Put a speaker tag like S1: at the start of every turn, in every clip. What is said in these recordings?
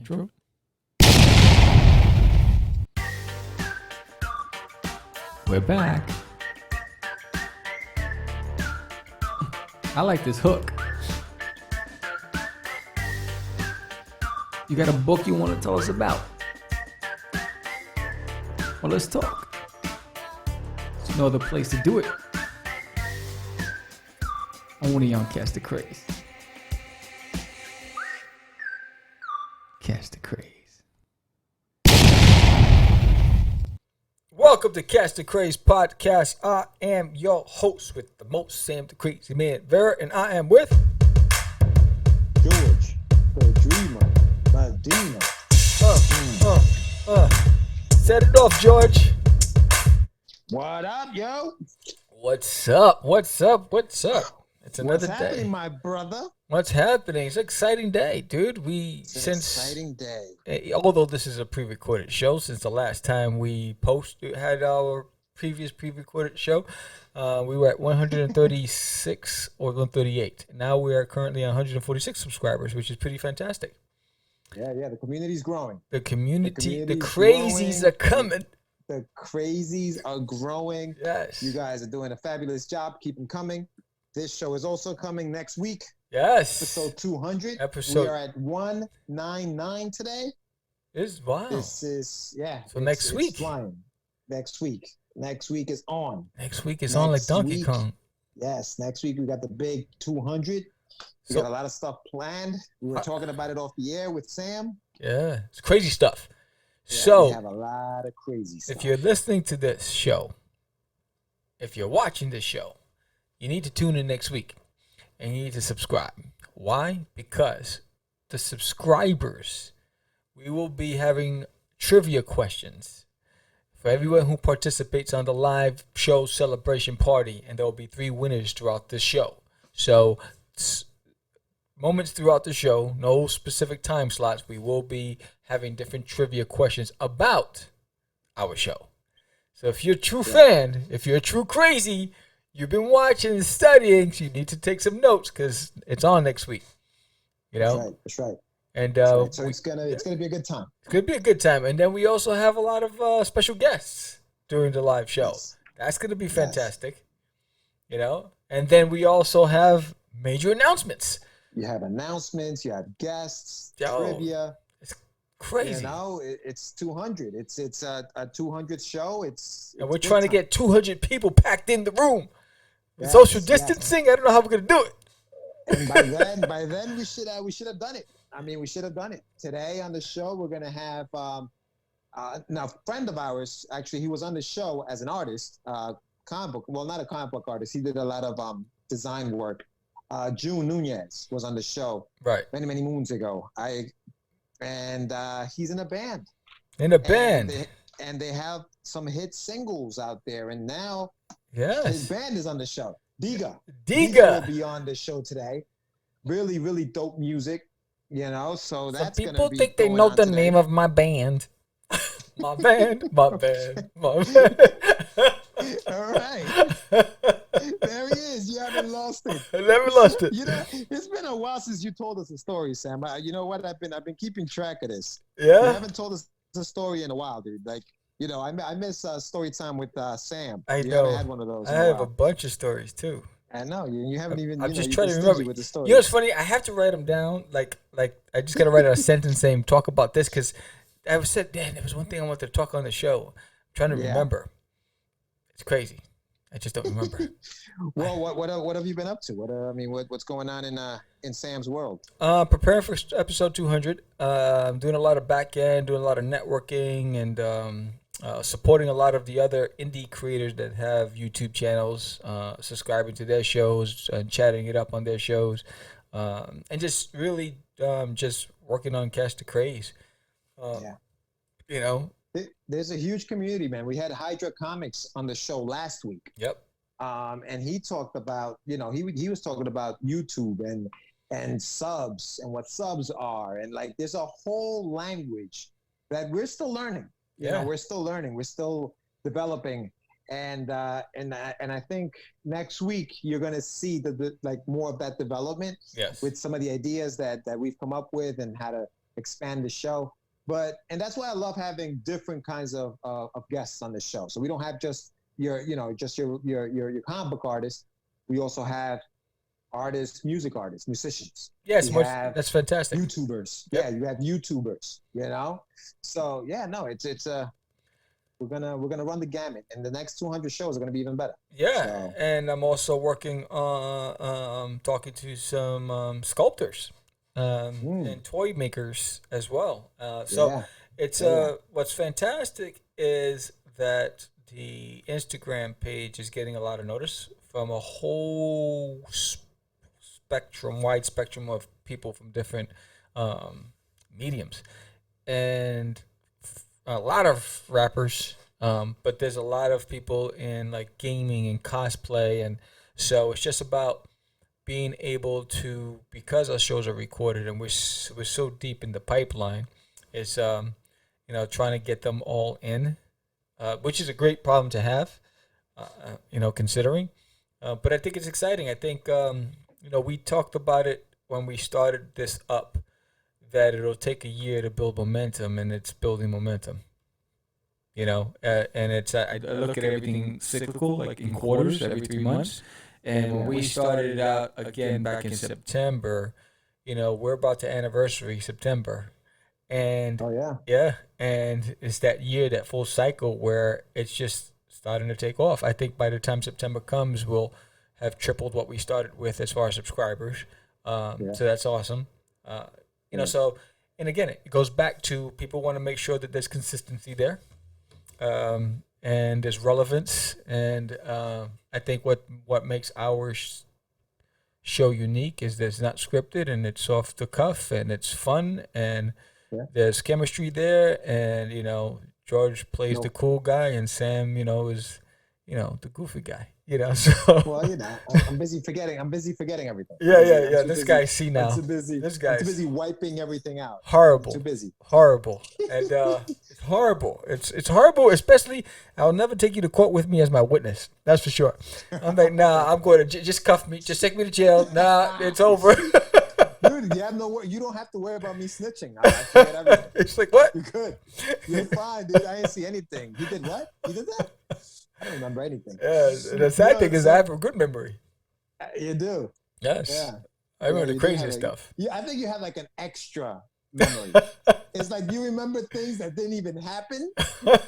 S1: True. We're back. I like this hook. You got a book you want to tell us about? Well, let's talk. There's no other place to do it. Only on Catch the Craze. Catch the Craze. Welcome to Catch the Craze podcast. I am your host with the most, Sam the Crazy Man Vera, and I am with
S2: George, the Dreamer, Medina.
S1: Set it off, George.
S2: What up, yo?
S1: What's up? What's up? What's up? It's another
S2: What's
S1: day.
S2: happening, my brother?
S1: What's happening? It's an exciting day, dude.
S2: It's an exciting day.
S1: Although this is a pre-recorded show, since the last time we had our previous pre-recorded show, we were at 136 or 138. Now we are currently 146 subscribers, which is pretty fantastic.
S2: Yeah, the community's growing.
S1: The crazies are coming.
S2: The crazies are growing.
S1: Yes.
S2: You guys are doing a fabulous job. Keep them coming. This show is also coming next week.
S1: Yes.
S2: Episode 200. We are at 199 today.
S1: Wow.
S2: This is,
S1: So next week.
S2: Flying. Next week. Next week is on.
S1: Next week is on like Donkey Kong.
S2: Yes. Next week we got the big 200. We got a lot of stuff planned. We were talking about it off the air with Sam.
S1: Yeah. It's crazy stuff.
S2: Yeah,
S1: so
S2: we have a lot of crazy stuff.
S1: If you're listening to this show, if you're watching this show, you need to tune in next week and you need to subscribe. Why? Because the subscribers, we will be having trivia questions for everyone who participates on the live show celebration party, and there will be 3 winners throughout the show. So moments throughout the show, no specific time slots, we will be having different trivia questions about our show. So if you're a true fan, if you're a true crazy, you've been watching and studying, so you need to take some notes because it's on next week. You know?
S2: That's right.
S1: And
S2: So it's gonna be a good time.
S1: It's gonna be a good time. And then we also have a lot of special guests during the live show. Yes. That's gonna be fantastic. Yes. You know? And then we also have major announcements.
S2: You have announcements, you have guests, trivia.
S1: It's crazy.
S2: You know, it's 200. It's a 200th show.
S1: And we're trying to get 200 people packed in the room. Yes, social distancing, I don't know how we're going to do it.
S2: And by then we should have done it. I mean, we should have done it. Today on the show, we're going to have now a friend of ours, actually, he was on the show as an artist, not a comic book artist. He did a lot of design work. June Nunez was on the show many moons ago. He's in a band. And they have some hit singles out there. And now his band is on the show. DIGA will be on the show today. Really, really dope music. You know, so that's going to be
S1: people think they know the name of my band. my band. All
S2: right. There he is. You haven't lost it.
S1: I never lost it.
S2: You know, it's been a while since you told us a story, Sam. You know what? I've been keeping track of this.
S1: Yeah.
S2: You haven't told us a story in a while, dude. Like, you know, I miss story time with Sam.
S1: I
S2: you
S1: know.
S2: Haven't had one of those.
S1: I have a bunch of stories too.
S2: I know. You haven't even.
S1: I'm just trying to remember.
S2: With the story.
S1: You know what's funny? I have to write them down. Like I just got to write out a sentence saying talk about this because I said, damn, there was one thing I wanted to talk on the show. I'm trying to remember. It's crazy. I just don't remember.
S2: Well, what have you been up to? What's going on in Sam's world?
S1: Preparing for episode 200. I'm doing a lot of back end, doing a lot of networking, and supporting a lot of the other indie creators that have YouTube channels, subscribing to their shows and chatting it up on their shows, and just really just working on Catch the Craze. You know.
S2: There's a huge community, man. We had Hydra Comics on the show last week.
S1: Yep.
S2: And he talked about, you know, he was talking about YouTube and subs and what subs are. And like, there's a whole language that we're still learning. You know, we're still learning. We're still developing. And I think next week you're gonna see the like more of that development.
S1: Yes.
S2: With some of the ideas that we've come up with and how to expand the show. And that's why I love having different kinds of guests on the show. So we don't have just your comic book artists. We also have artists, music artists, musicians.
S1: Yes, that's fantastic.
S2: YouTubers.
S1: Yep.
S2: Yeah, you have YouTubers, you know? So yeah, no, it's we're gonna run the gamut, and the next 200 shows are gonna be even better.
S1: Yeah,
S2: So.
S1: and I'm also working on talking to some sculptors and toy makers as well. It's what's fantastic is that the Instagram page is getting a lot of notice from a whole wide spectrum of people from different mediums, and a lot of rappers, but there's a lot of people in like gaming and cosplay, and so it's just about being able to, because our shows are recorded and we're so deep in the pipeline, is trying to get them all in, which is a great problem to have, considering. But I think it's exciting. I think we talked about it when we started this up, that it'll take a year to build momentum, and it's building momentum. And it's I look at everything cyclical, like in quarters, every 3 months. And when we started out again back in September, we're about to anniversary September, and and it's that year, that full cycle where it's just starting to take off. I think by the time September comes, we'll have tripled what we started with as far as subscribers. So that's awesome. So, and again, it goes back to people want to make sure that there's consistency there, and there's relevance. And I think what makes our show unique is that it's not scripted, and it's off the cuff, and it's fun, and there's chemistry there. And George plays the cool guy, and Sam, is the goofy guy. So
S2: well, I'm busy forgetting everything.
S1: Yeah. This guy's senile.
S2: This guy's busy wiping everything out.
S1: Horrible.
S2: Too busy.
S1: Horrible. And it's horrible. It's horrible. Especially, I'll never take you to court with me as my witness. That's for sure. I'm like, nah. I'm going to just cuff me. Just take me to jail. Nah, it's over.
S2: Dude, you don't have to worry about me snitching. I forget everything.
S1: It's like, what?
S2: You're good. You're fine, dude. I didn't see anything. He did what? He did that? I don't remember anything.
S1: Yeah, the sad thing is I have a good memory.
S2: You do?
S1: Yes. Yeah. I remember the craziest stuff.
S2: Yeah, I think you have like an extra memory. It's like you remember things that didn't even happen.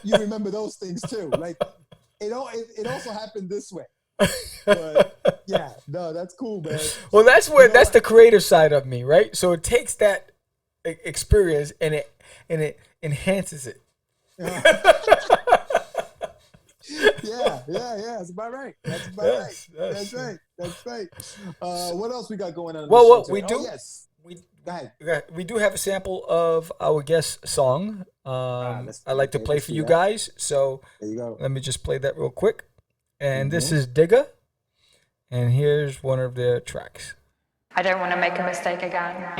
S2: You remember those things too. Like it also happened this way. But yeah, no, that's cool, man.
S1: Well, that's the creative side of me, right? So it takes that experience and it enhances it.
S2: Yeah. That's about right. That's right. What else we got going on?
S1: Well, what we do?
S2: Oh, yes.
S1: We do have a sample of our guest song. I'd like to play for you guys. So
S2: there you go.
S1: Let me just play that real quick. And this is DIGA. And here's one of their tracks.
S3: I don't want to make a mistake again.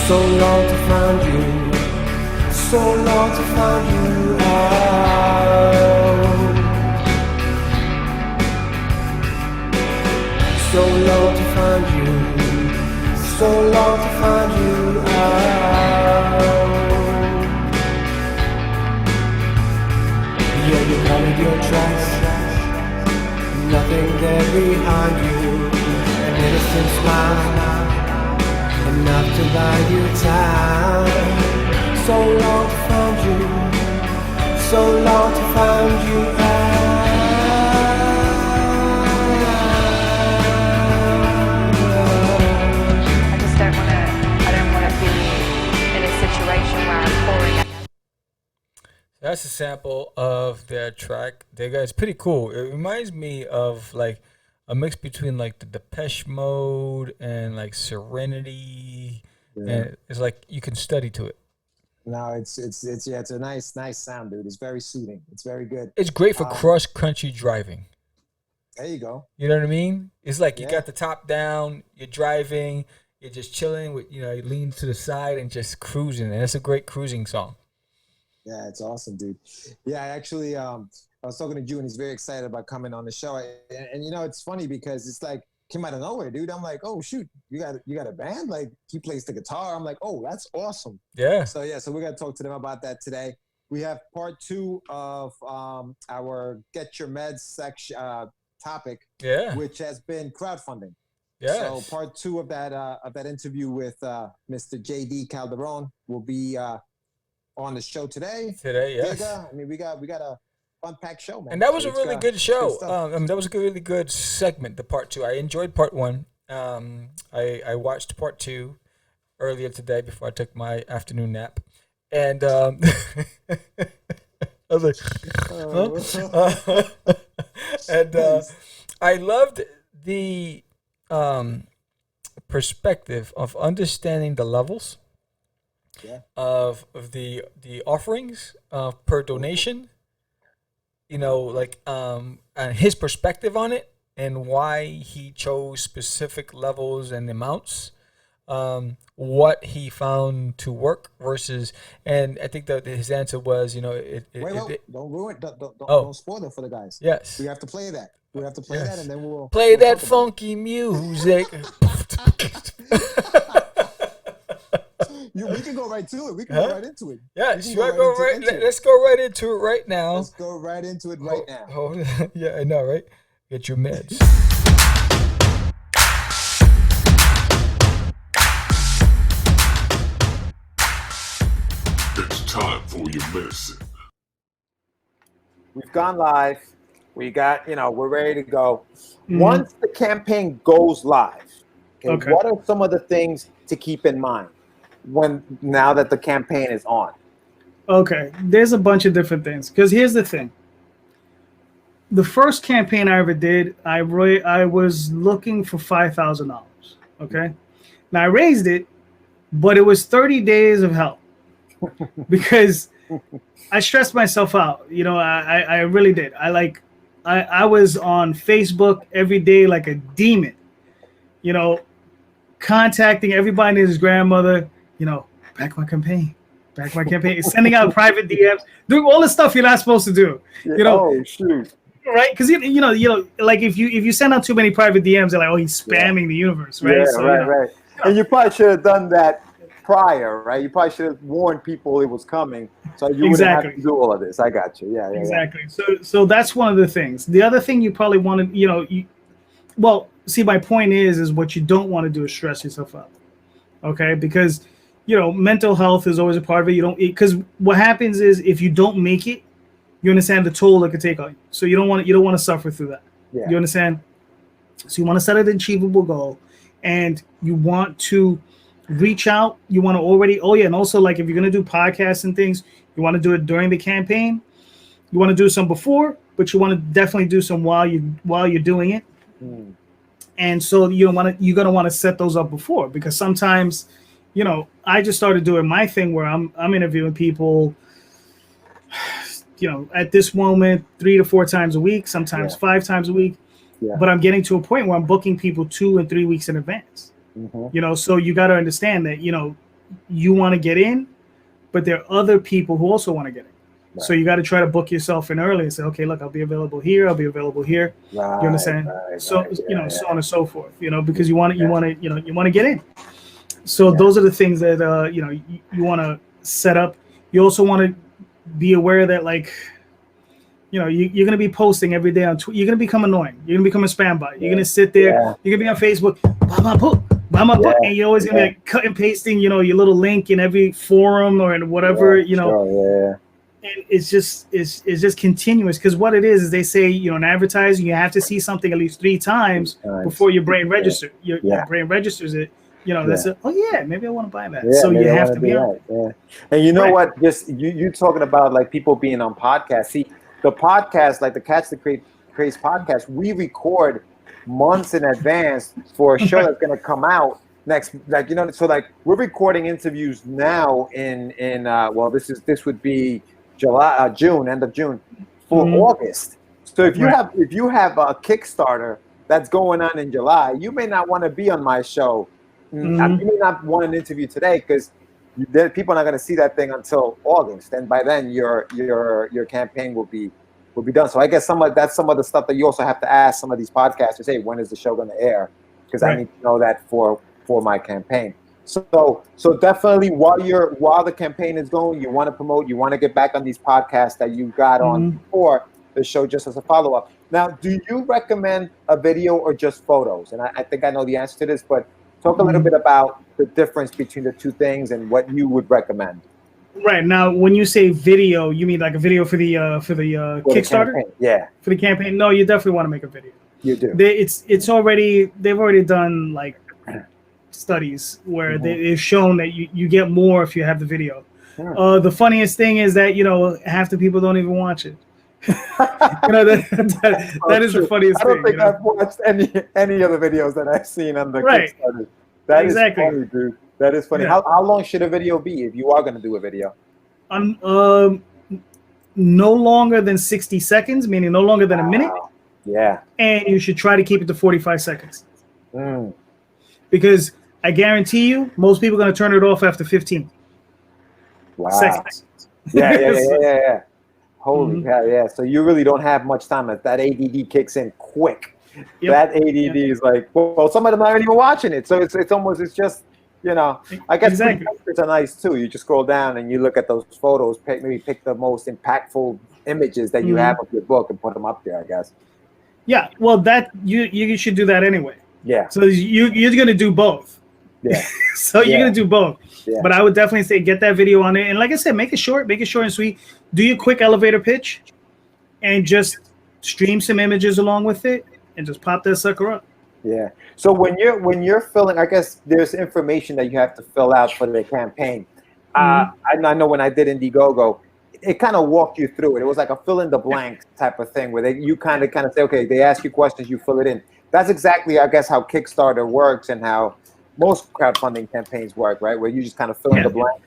S4: So long to find you. So long to find you out. So long to find you. So long to find you out. Yeah, you covered your tracks. Nothing there behind you. An innocent smile, enough to buy you time. So long to find you. So long to find you out.
S3: I don't want to be in a situation where I'm pouring out.
S1: That's a sample of their track. It's pretty cool. It reminds me of like a mix between like the Depeche Mode and like Serenity, and it's like you can study to it.
S2: No, it's a nice sound, dude. It's very soothing. It's very good.
S1: It's great for cross country driving.
S2: There you go.
S1: You know what I mean? It's like you got the top down, you're driving, you're just chilling with, you lean to the side and just cruising, and it's a great cruising song.
S2: Yeah, it's awesome, dude. Yeah, actually, I was talking to June. He's very excited about coming on the show, and you know, it's funny because it's like came out of nowhere, dude. I'm like, oh shoot, you got a band? Like he plays the guitar. I'm like, oh, that's awesome.
S1: Yeah.
S2: So we're gonna talk to them about that today. We have part 2 of our Get Your Meds section topic, which has been crowdfunding.
S1: Yeah.
S2: So part 2 of that interview with Mr. JD Calderon will be on the show today.
S1: Yes.
S2: DIGA, I mean, we got a fun-packed show, man.
S1: And that was a really good show.
S2: That
S1: was a really good segment, the part 2. I enjoyed part 1. I watched part 2 earlier today before I took my afternoon nap. And I was like, huh? And I loved the perspective of understanding the levels of the offerings per donation. You know, like and his perspective on it and why he chose specific levels and amounts. What he found to work versus, and I think that his answer was, you know,
S2: wait, don't ruin, don't spoil it for the guys.
S1: Yes,
S2: we have to play that. We have to play that, and then we'll
S1: play that funky music.
S2: We can go right to it. We can go right into it.
S1: Yes, let's go right into it right now.
S2: Let's go right into it right now.
S1: Yeah, I know, right? Get your meds.
S5: It's time for your medicine.
S6: We've gone live. We got, we're ready to go. Mm-hmm. Once the campaign goes live, okay, what are some of the things to keep in mind now that the campaign is on?
S7: Okay, there's a bunch of different things. Because here's the thing. The first campaign I ever did, I was looking for $5,000. Okay, now I raised it, but it was 30 days of hell. Because I stressed myself out. I really did. I was on Facebook every day like a demon, contacting everybody and his grandmother, back my campaign, sending out private DMs, doing all the stuff you're not supposed to do.
S6: Oh, shoot.
S7: Right? Because like if you send out too many private DMs, they're like, oh, he's spamming the universe, right?
S6: Yeah, so, right. And you probably should have done that prior, right? You probably should have warned people it was coming, so you wouldn't have to do all of this. I got you. Yeah.
S7: Exactly. So that's one of the things. The other thing you probably want to, see, my point is what you don't want to do is stress yourself out. Okay, because mental health is always a part of it. Because what happens is if you don't make it, you understand the toll it could take on you. So you don't want to suffer through that. Yeah. You understand? So you want to set an achievable goal, and you want to reach out. You want to already, and also like if you're going to do podcasts and things, you want to do it during the campaign. You want to do some before, but you want to definitely do some while you're doing it. And so you're going to want to set those up before, because sometimes, I just started doing my thing where I'm interviewing people, at this moment 3 to 4 times a week, sometimes 5 times a week. Yeah. But I'm getting to a point where I'm booking people 2 and 3 weeks in advance. Mm-hmm. So you got to understand that, you want to get in, but there are other people who also want to get in. Right. So you got to try to book yourself in early and say, okay, look, I'll be available here. I'll be available here. Right, you understand? So on and so forth, because you want to get in. So those are the things that, you want to set up. You also want to be aware that you're going to be posting every day on Twitter. You're going to become annoying. You're going to become a spam bot. You're going to sit there. Yeah. You're going to be on Facebook. Buy my book. And you're always going to be like cut and pasting, your little link in every forum or in whatever,
S6: Sure,
S7: And it's just continuous, because what it is they say, in advertising, you have to see something at least 3 times before your brain registers. Your brain registers it. That's maybe I want to buy that. So you have to be on it.
S6: Yeah. And you know what? Just you talking about like people being on podcasts. See, the podcast, like the Catch the Craze podcast, we record months in advance for a show that's going to come out next. So we're recording interviews now in this would be June, end of June, for August. So if you have a Kickstarter that's going on in July, you may not want to be on my show. You may not want an interview today because people are not going to see that thing until August, and by then your campaign will be will be done. So I guess that's some of the stuff that you also have to ask some of these podcasters. Hey, when is the show going to air? Because I need to know that for my campaign. So definitely while the campaign is going, you want to promote, you want to get back on these podcasts that you got on before the show, just as a follow up. Now, do you recommend a video or just photos? And I think I know the answer to this, but talk a little bit about the difference between the two things and what you would recommend.
S7: Right. Now, when you say video, you mean like a video for the Kickstarter?
S6: Yeah.
S7: For the campaign? No, you definitely want to make a video.
S6: You do.
S7: They've already done like studies where they've shown that you get more if you have the video. The funniest thing is that half the people don't even watch it. That is the funniest thing.
S6: I don't think I've watched any of the videos that I've seen on the Kickstarter. That is funny, dude. That is funny. Yeah. How long should a video be if you are going to do a video?
S7: No longer than 60 seconds, meaning no longer than a minute.
S6: Yeah.
S7: And you should try to keep it to 45 seconds. Because I guarantee you, most people are going to turn it off after 15 seconds.
S6: Yeah. Holy cow, yeah. So you really don't have much time. That ADD kicks in quick. Yep. That ADD is like, well, some of them aren't even watching it. So it's just, I guess pictures are nice too. You just scroll down and you look at those photos, maybe pick the most impactful images that you have of your book and put them up there, I guess.
S7: Yeah, well, that you should do that anyway.
S6: Yeah.
S7: So you're going to do both.
S6: Yeah.
S7: You're going to do both. Yeah. But I would definitely say get that video on it. And like I said, make it short and sweet. Do your quick elevator pitch and just stream some images along with it and just pop that sucker up.
S6: Yeah. So when you're filling, I guess there's information that you have to fill out for the campaign. I know when I did Indiegogo, it kind of walked you through it. It was like a fill in the blank type of thing where you kind of say, okay, they ask you questions, you fill it in. That's exactly, I guess, how Kickstarter works and how most crowdfunding campaigns work, right? Where you just kind of fill in the blank.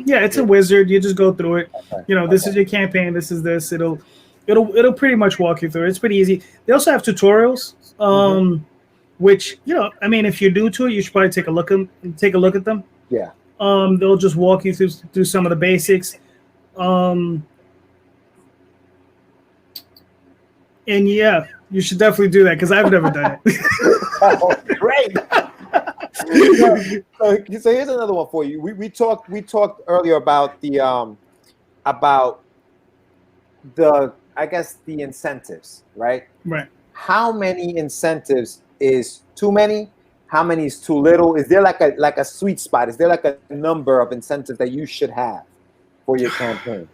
S7: Yeah, it's a wizard. You just go through it. Okay. This is your campaign. This is this. It'll pretty much walk you through it. It's pretty easy. They also have tutorials, which if you're new to it, you should probably take a look at them.
S6: Yeah.
S7: They'll just walk you through some of the basics. And yeah, you should definitely do that because I've never done it.
S6: Oh, great. So here's another one for you. We talked earlier about the I guess the incentives, right?
S7: Right.
S6: How many incentives is too many? How many is too little? Is there like a sweet spot? Is there like a number of incentives that you should have for your campaign?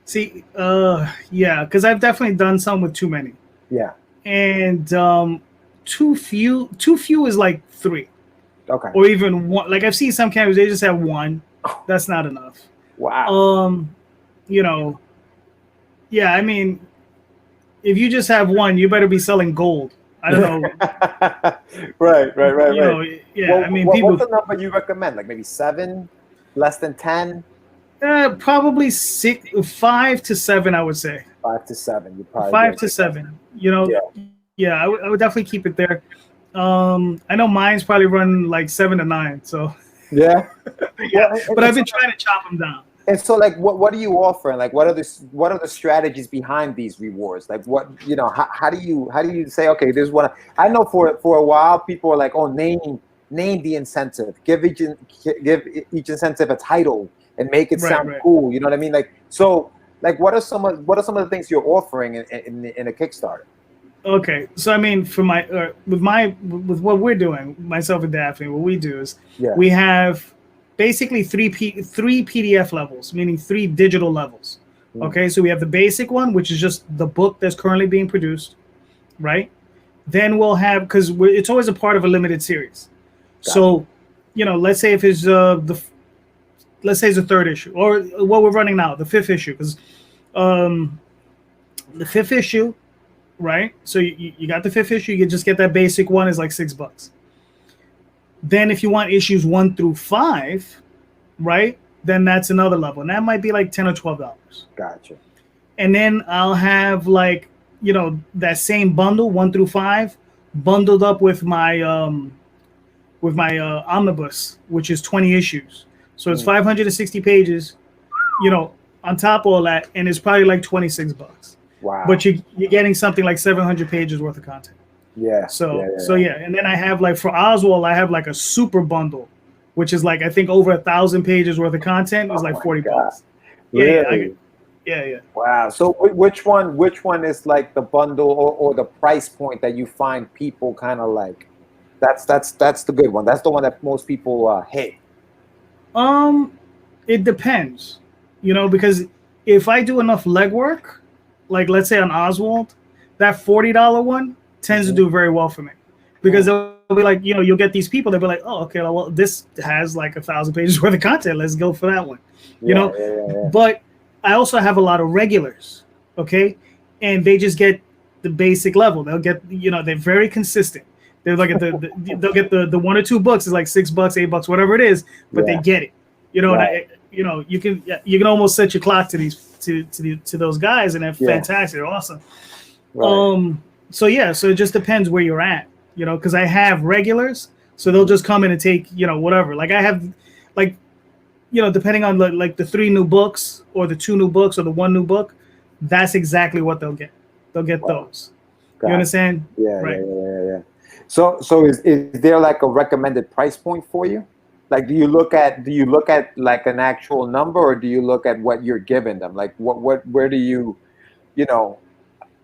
S7: See, yeah, because I've definitely done some with too many.
S6: Yeah.
S7: And too few is like 3.
S6: Okay.
S7: Or even 1. Like I've seen some campaigns, they just have 1. That's not enough.
S6: Wow.
S7: Yeah, I mean, if you just have 1, you better be selling gold. I don't know.
S6: Right.
S7: People.
S6: What's the number you recommend? Like maybe 7, less than 10?
S7: Probably 5 to 7, I would say.
S6: 5 to 7. You probably
S7: 5 to 7. Yeah, I would definitely keep it there. I know mine's probably run like 7 to 9. So
S6: yeah.
S7: But I've been trying to chop them down.
S6: And so, like, what are you offering? Like, what are the strategies behind these rewards? Like, how do you say, okay, this is what I know. For a while, people are like, oh, name the incentive, give each incentive a title, and make it sound cool. You know what I mean? Like, so, like, what are some of the things you're offering in a Kickstarter?
S7: Okay, so I mean, for with what we're doing, myself and Daphne, what we do is we have basically three PDF levels, meaning 3 digital levels. Okay, so we have the basic one, which is just the book that's currently being produced, right? Then we'll have, because it's always a part of a limited series. So, let's say if it's let's say it's the 3rd issue, or what we're running now, the 5th issue, because the 5th issue, right? So you got the 5th issue, you just get that basic one, is like $6. Then if you want issues 1 through 5, right, then that's another level, and that might be like $10 or $12.
S6: Gotcha.
S7: And then I'll have like that same bundle 1 through 5 bundled up with my omnibus, which is 20 issues. So it's 560 pages, on top of all that, and it's probably like $26.
S6: Wow.
S7: but you're getting something like 700 pages worth of content.
S6: Yeah.
S7: So yeah, and then I have like for Oswald, I have like a super bundle, which is like I think over 1,000 pages worth of content. Is like
S6: my
S7: $40.
S6: God.
S7: Yeah,
S6: Really?
S7: yeah.
S6: Wow. So which one is like the bundle or the price point that you find people kind of like? That's the good one. That's the one that most people hit.
S7: It depends, because if I do enough legwork, like let's say on Oswald, that $40 one tends to do very well for me, because they'll be like, you'll get these people. They'll be like, oh, okay, well, this has like 1,000 pages worth of content. Let's go for that one,
S6: Yeah.
S7: But I also have a lot of regulars, okay, and they just get the basic level. They'll get, they're very consistent. They're like they'll get the 1 or 2 books is like $6, $8, whatever it is, but they get it.
S6: Right.
S7: And you can almost set your clock to these to those guys, and they're fantastic. They're awesome.
S6: Right.
S7: So it just depends where you're at, because I have regulars, so they'll just come in and take, whatever. Like I have, like, depending on like the 3 new books or the 2 new books or the 1 new book, that's exactly what they'll get. They'll get those. You understand?
S6: Yeah.
S7: Right.
S6: Yeah. So is there like a recommended price point for you? Like, do you look at like an actual number, or do you look at what you're giving them? Like, where do you,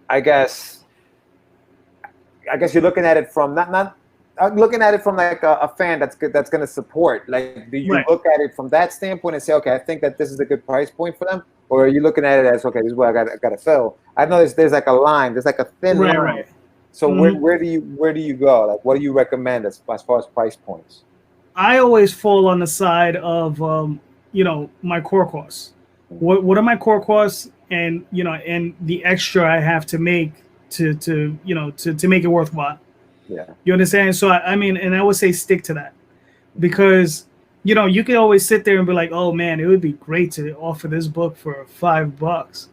S6: I guess you're looking at it from not looking at it from like a fan that's going to support. Like, do you look at it from that standpoint and say, okay, I think that this is a good price point for them, or are you looking at it as, okay, this is what I got to fill? I know there's like a line, there's like a thin line.
S7: Right.
S6: So where do you go? Like, what do you recommend as far as price points?
S7: I always fall on the side of my core costs. What are my core costs, and and the extra I have to make to make it worthwhile.
S6: Yeah.
S7: You understand? So I mean, and I would say stick to that, because you can always sit there and be like, oh man, it would be great to offer this book for $5.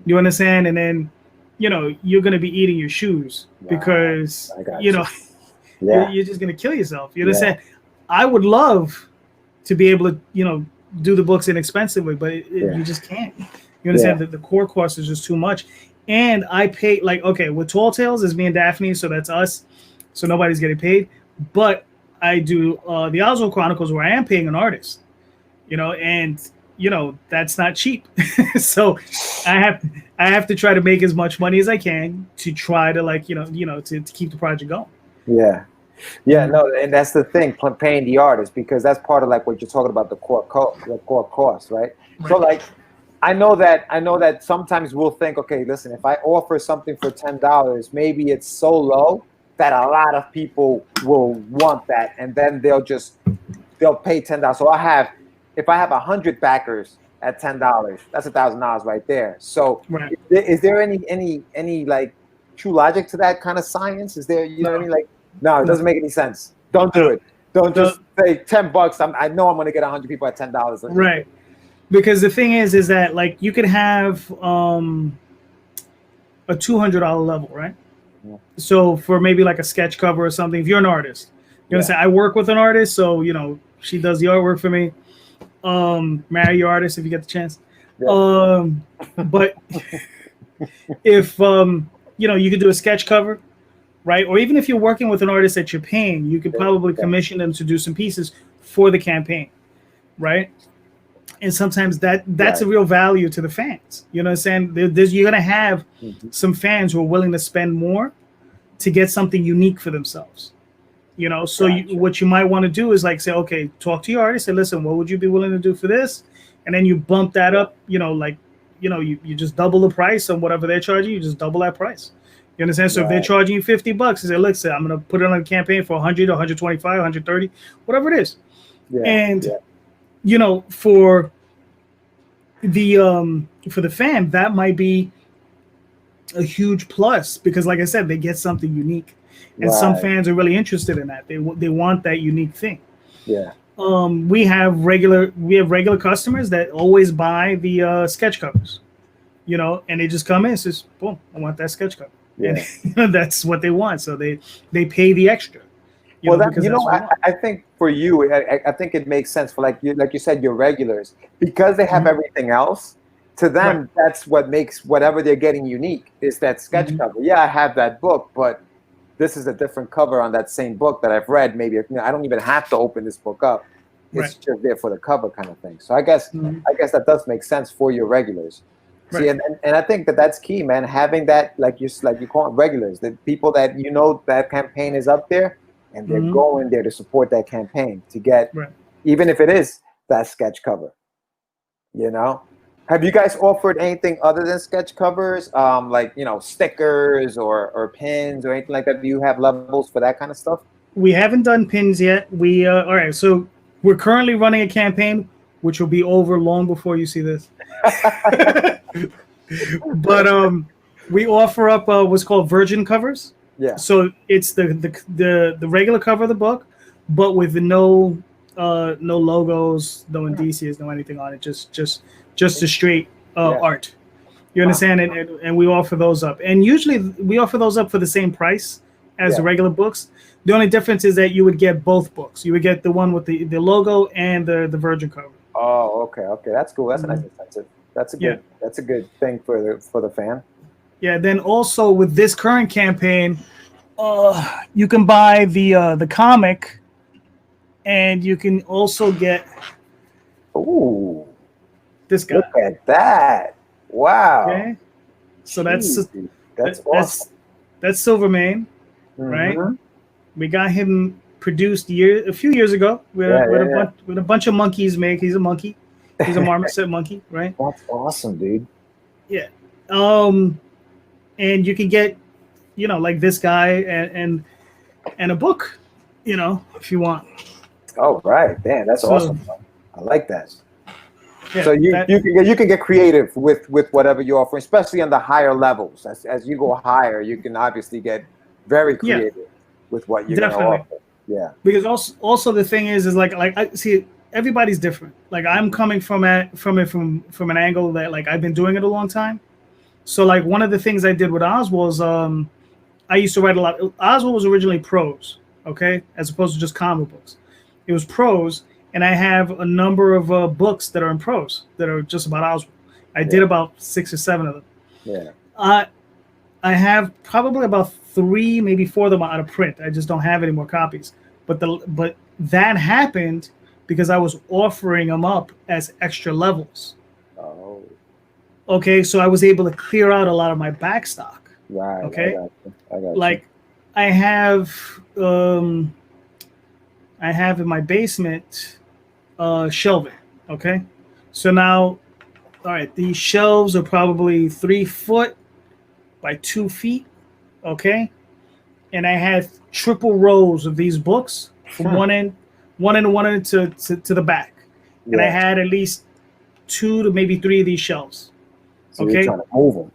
S7: You understand? And then you're gonna be eating your shoes because you're just gonna kill yourself. You understand? I would love to be able to do the books inexpensively, but you just can't. You understand that the core cost is just too much. And I pay, like, okay, with Tall Tales is me and Daphne, so that's us, so nobody's getting paid. But I do the Oswald Chronicles, where I am paying an artist, and that's not cheap. So I have to try to make as much money as I can to try to, like, to keep the project going.
S6: Yeah, no, and that's the thing, paying the artist, because that's part of like what you're talking about, the core cost, right? So like, I know that sometimes we'll think, okay, listen, if I offer something for $10, maybe it's so low that a lot of people will want that, and then they'll pay $10. So if I have 100 backers at $10, that's $1,000 right there. So is there any like true logic to that kind of science? Is there, what I mean? Like, no, it doesn't make any sense. Don't do it. Don't just say $10. I know I'm going to get 100 people at $10.
S7: Right. Because the thing is that, like, you could have a $200 level, right? Yeah. So for maybe like a sketch cover or something, if you're an artist, you're gonna say, I work with an artist, so she does the artwork for me. Marry your artist if you get the chance. Yeah. But if you could do a sketch cover, right? Or even if you're working with an artist that you're paying, you could probably commission them to do some pieces for the campaign, right? And sometimes that's a real value to the fans. You know what I'm saying? You're going to have some fans who are willing to spend more to get something unique for themselves. So what you might want to do is like say, okay, talk to your artist and listen, what would you be willing to do for this? And then you bump that up, you just double the price on whatever they're charging, you just double that price. You understand? So if they're charging you $50, you say, look, I'm going to put it on a campaign for 100, 125, 130, whatever it is. For the fan, that might be a huge plus, because like I said, they get something unique, and some fans are really interested in that. They want that unique thing. We have regular customers that always buy the sketch covers, and they just come in and says, boom, I want that sketch cover. And that's what they want, so they pay the extra.
S6: I think for you, I think it makes sense for like you said, your regulars, because they have everything else. to them, that's what makes whatever they're getting unique is that sketch cover. Yeah, I have that book, but this is a different cover on that same book that I've read. Maybe I don't even have to open this book up. It's just there for the cover kind of thing. So I guess that does make sense for your regulars. See, and I think that's key, man. Having that, like you call it regulars, the people that that campaign is up there, and they're going there to support that campaign to get, even if it is that sketch cover. Have you guys offered anything other than sketch covers, like stickers or pins or anything like that? Do you have levels for that kind of stuff?
S7: We haven't done pins yet. We all right. So we're currently running a campaign, which will be over long before you see this. But we offer up what's called virgin covers.
S6: Yeah.
S7: So it's the regular cover of the book, but with no logos, no indices, no anything on it. Just a straight art. You understand? And we offer those up. And usually we offer those up for the same price as the regular books. The only difference is that you would get both books. You would get the one with the logo and the virgin cover.
S6: Oh, okay. That's cool. That's a nice incentive. That's a good thing for the fan.
S7: Yeah. Then also with this current campaign, you can buy the comic, and you can also get this guy.
S6: Look at that! Wow. Okay.
S7: So that's
S6: awesome.
S7: That's Silvermane, right? We got him produced a few years ago with a bunch of monkeys. He's a monkey. He's a marmoset monkey, right?
S6: That's awesome, dude.
S7: Yeah. And you can get, like this guy and a book, if you want.
S6: Oh, right. Damn, that's awesome. I like that.
S7: Yeah,
S6: so you can get creative with whatever you offer, especially on the higher levels. As you go higher, you can obviously get very creative with what you're going to offer. Yeah.
S7: Because also the thing is like I see everybody's different. Like I'm coming from an angle that like I've been doing it a long time. So like one of the things I did with Oswald was I used to write a lot. Oswald was originally prose, okay, as opposed to just comic books. It was prose, and I have a number of books that are in prose that are just about Oswald. I did about 6 or 7 of them.
S6: Yeah.
S7: I have probably about 3, maybe 4 of them out of print. I just don't have any more copies. But that happened because I was offering them up as extra levels.
S6: Oh.
S7: Okay, so I was able to clear out a lot of my back stock.
S6: Right.
S7: Okay.
S6: I got you.
S7: Like I have in my basement shelving. Okay. So now, all right, these shelves are probably 3 foot by 2 feet. Okay. And I had triple rows of these books from one end to the back. And I had at least 2 to maybe 3 of these shelves.
S6: So you're trying to move them.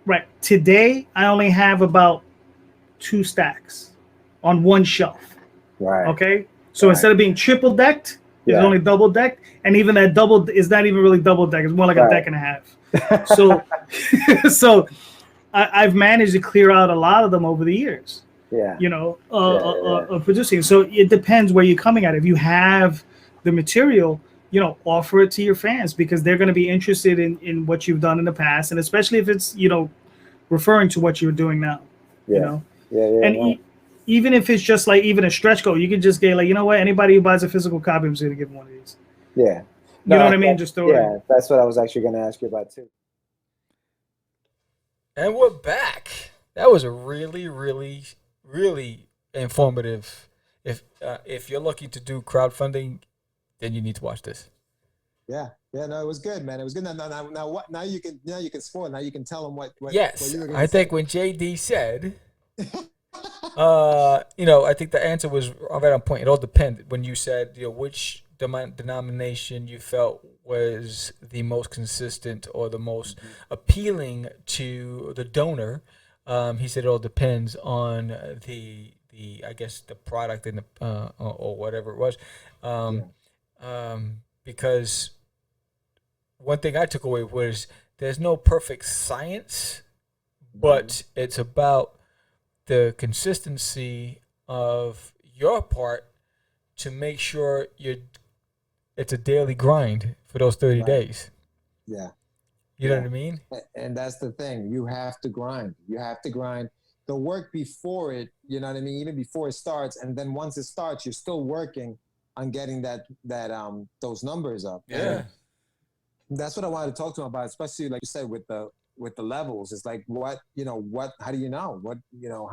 S7: Right. Today, I only have about 2 stacks on one shelf.
S6: Right.
S7: Okay. So instead of being triple decked, it's only double decked. And even that double is not even really double decked. It's more like a deck and a half. So, I've managed to clear out a lot of them over the years.
S6: Yeah.
S7: Of producing. So it depends where you're coming at. If you have the material, offer it to your fans because they're going to be interested in what you've done in the past, and especially if it's referring to what you're doing now. Even if it's just like even a stretch goal, you could just get like, what, anybody who buys a physical copy, I'm just going to give them one of these.
S6: Yeah.
S7: You know what I mean? Just throw it in.
S6: That's what I was actually going to ask you about too.
S1: And we're back. That was a really, really, really informative. If you're looking to do crowdfunding, then you need to watch this.
S2: Yeah, no, it was good, man. It was good. Now you can spoil. Now you can tell them what
S1: yes,
S2: what you were gonna
S1: I
S2: say.
S1: think when JD said, I think the answer was right on point. It all depended when you said, which denomination you felt was the most consistent or the most appealing to the donor. He said it all depends on the I guess the product and the or whatever it was. Because one thing I took away was there's no perfect science, but it's about the consistency of your part to make sure it's a daily grind for those 30 days.
S2: Yeah.
S1: You know what I mean?
S2: And that's the thing. You have to grind. You have to grind the work before it, you know what I mean? Even before it starts. And then once it starts, you're still working on getting those numbers up.
S1: Yeah.
S2: And that's what I wanted to talk to him about, especially like you said, with the levels. It's like, how do you know? How do you know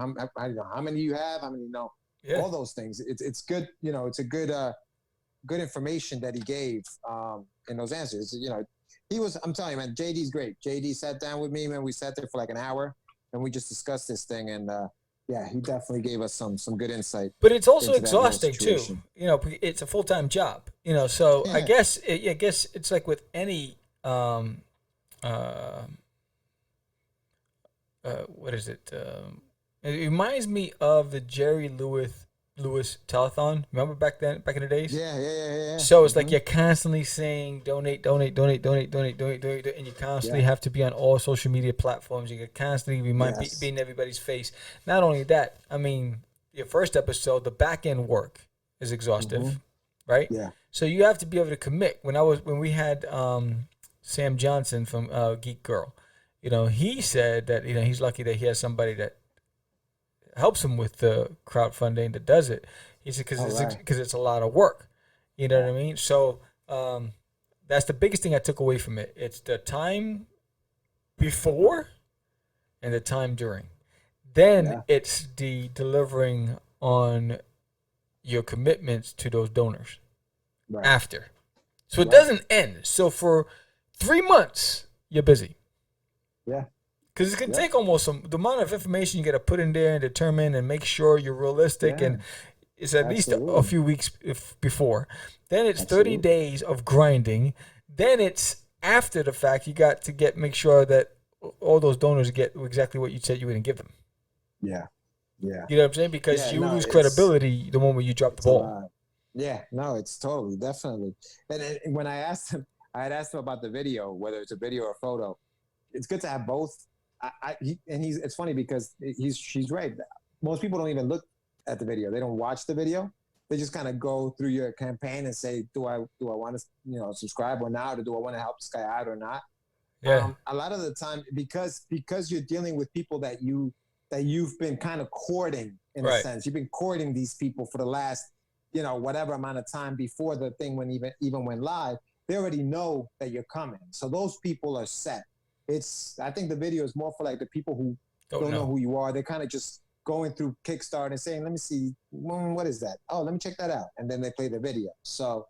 S2: how many you have? How many you know?
S1: Yeah.
S2: All those things. It's good. It's a good information that he gave in those answers. I'm telling you, man, JD's great. JD sat down with me, man. We sat there for like an hour and we just discussed this thing. And he definitely gave us some good insight.
S1: But it's also exhausting too. It's a full-time job, so I guess it's like with any, what is it? It reminds me of the Jerry Lewis telethon. Remember back in the days?
S2: Yeah.
S1: So it's like you're constantly saying donate, and you constantly have to be on all social media platforms. You can constantly be in everybody's face. Not only that, I mean, your first episode, the back end work is exhaustive, right?
S2: Yeah.
S1: So you have to be able to commit. When we had Sam Johnson from Geek Girl, he said that he's lucky that he has somebody that helps him with the crowdfunding that does it. He said because it's a lot of work. You know what I mean? So that's the biggest thing I took away from it. It's the time before and the time during. Then it's the delivering on your commitments to those donors after. So it doesn't end. So for 3 months, you're busy.
S2: Yeah.
S1: Because it can take almost the amount of information you got to put in there and determine and make sure you're realistic. And it's at least a few weeks before. Then it's 30 days of grinding. Then it's after the fact, you got to make sure that all those donors get exactly what you said you were going to give them.
S2: Yeah.
S1: You know what I'm saying? Because you lose credibility the moment you drop the ball.
S2: It's totally, definitely. And when I asked him, I had asked him about the video, whether it's a video or a photo. It's good to have both. It's funny because she's right. Most people don't even look at the video. They don't watch the video. They just kind of go through your campaign and say, do I want to subscribe or not, or do I want to help this guy out or not?
S1: Yeah.
S2: A lot of the time, because you're dealing with people that you've been kind of courting in a sense. You've been courting these people for the last whatever amount of time before the thing even went live. They already know that you're coming, so those people are set. I think the video is more for like the people who don't know who you are. They're kind of just going through Kickstarter and saying, let me see, what is that? Oh, let me check that out. And then they play the video. So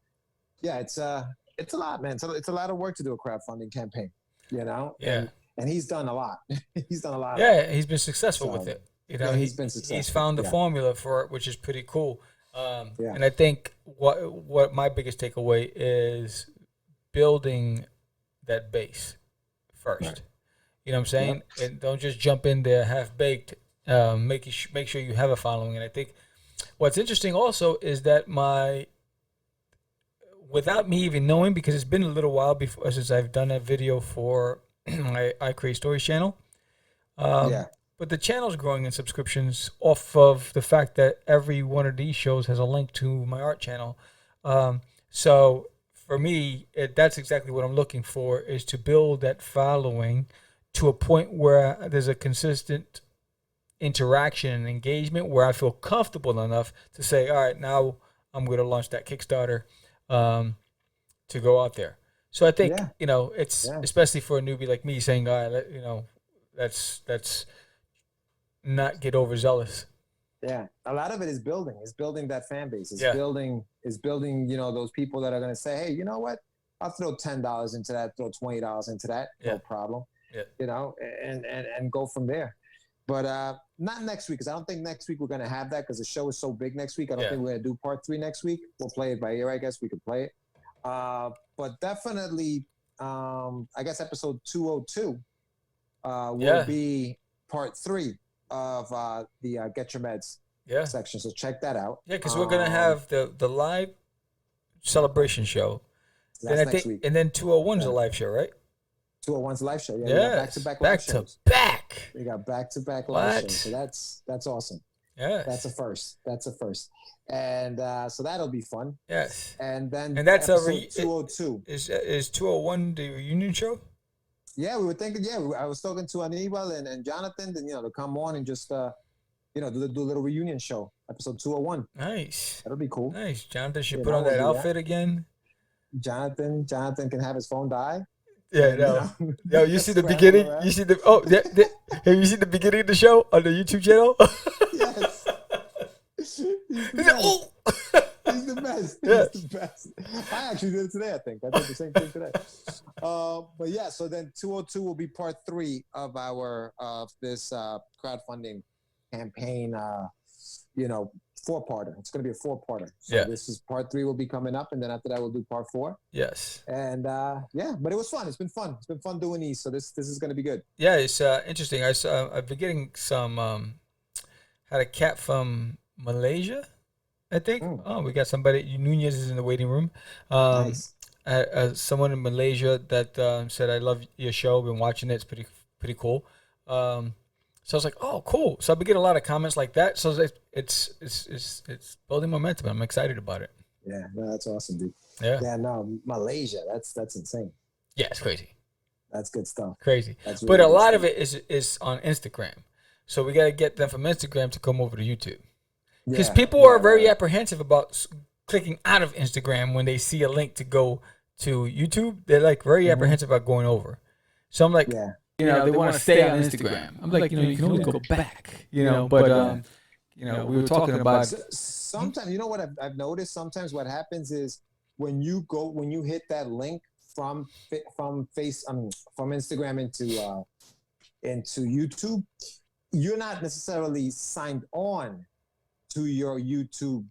S2: it's a lot, man. So it's a lot of work to do a crowdfunding campaign,
S1: Yeah.
S2: And he's done a lot. He's done a lot.
S1: Yeah, he's been successful with it.
S2: He's been successful.
S1: He's found the formula for it, which is pretty cool. And I think what my biggest takeaway is building that base first.
S2: Right.
S1: You know what I'm saying? And don't just jump in there half baked. Make sure you have a following. And I think what's interesting also is that without me even knowing, because it's been a little while since I've done that video for my Craze Stories channel. But the channel's growing in subscriptions off of the fact that every one of these shows has a link to my art channel. So for me, that's exactly what I'm looking for, is to build that following to a point where there's a consistent interaction and engagement where I feel comfortable enough to say, all right, now I'm going to launch that Kickstarter to go out there. So I think, it's especially for a newbie like me saying, all right, let's not get overzealous.
S2: Yeah, a lot of it is building. It's building that fan base. It's building. Those people that are going to say, "Hey, you know what? I'll throw $10 into that. Throw $20 into that. No problem."
S1: Yeah.
S2: And go from there. But not next week, because I don't think next week we're going to have that, because the show is so big next week. I don't think we're going to do part 3 next week. We'll play it by ear, I guess. We could play it. But definitely, I guess episode 202 will be part 3 of the Get Your Meds section. So check that out.
S1: Yeah, because we're gonna have the live celebration show.
S2: That's next week.
S1: And then 201 is a live show, right?
S2: 201's a live show. Yeah, back-to-back live shows.
S1: Back.
S2: We got back-to-back live shows. So that's awesome.
S1: Yeah.
S2: That's a first. And so that'll be fun.
S1: Yes.
S2: And then
S1: that's
S2: episode 202.
S1: Is 201 the reunion show?
S2: Yeah, we were thinking. Yeah, I was talking to Aníbal and Jonathan, and to come on and just do a little reunion show, episode 201.
S1: Nice.
S2: That'll be cool.
S1: Nice. Jonathan should
S2: You
S1: put
S2: know,
S1: on
S2: we'll
S1: that
S2: do that.
S1: outfit again.
S2: Jonathan can have his phone die.
S1: Yeah,
S2: And,
S1: no. Yo, you see the
S2: scramble
S1: beginning?
S2: around.
S1: You see the have you seen the beginning of the show on the YouTube channel?
S2: Yes. He's the
S1: He's like,
S2: best.
S1: oh.
S2: He's the best.
S1: Yeah.
S2: He's the best. I actually did it today, I think. I did the same thing today. But yeah, so then 202 will be part 3 of our this crowdfunding campaign, 4-parter. It's going to be a 4-parter. So this is part 3 will be coming up, and then after that we'll do part 4.
S1: Yes.
S2: And but it was fun. It's been fun. It's been fun doing these. So this is going to be good.
S1: Yeah, it's interesting. I've been getting some had a cat from Malaysia, I think. Oh, we got somebody. Nunez is in the waiting room.
S2: Nice.
S1: Someone in Malaysia that said, "I love your show. Been watching it. It's pretty cool." So I was like, "Oh, cool." So I've been getting a lot of comments like that. So it's building momentum. I'm excited about it.
S2: Yeah, no, that's awesome, dude.
S1: Yeah.
S2: Yeah, no, Malaysia. That's insane.
S1: Yeah, it's crazy.
S2: That's good stuff.
S1: Crazy.
S2: That's
S1: But
S2: really
S1: a
S2: good
S1: lot
S2: stuff.
S1: of it is on Instagram. So we got to get them from Instagram to come over to YouTube. Because people are very apprehensive about clicking out of Instagram when they see a link to go to YouTube. They're like very apprehensive about going over. So I'm like, they want to stay on Instagram. I'm like, you can only go back, but we were talking about.
S2: Sometimes, you know what I've noticed? Sometimes what happens is when you hit that link from Instagram into YouTube, you're not necessarily signed on to your YouTube,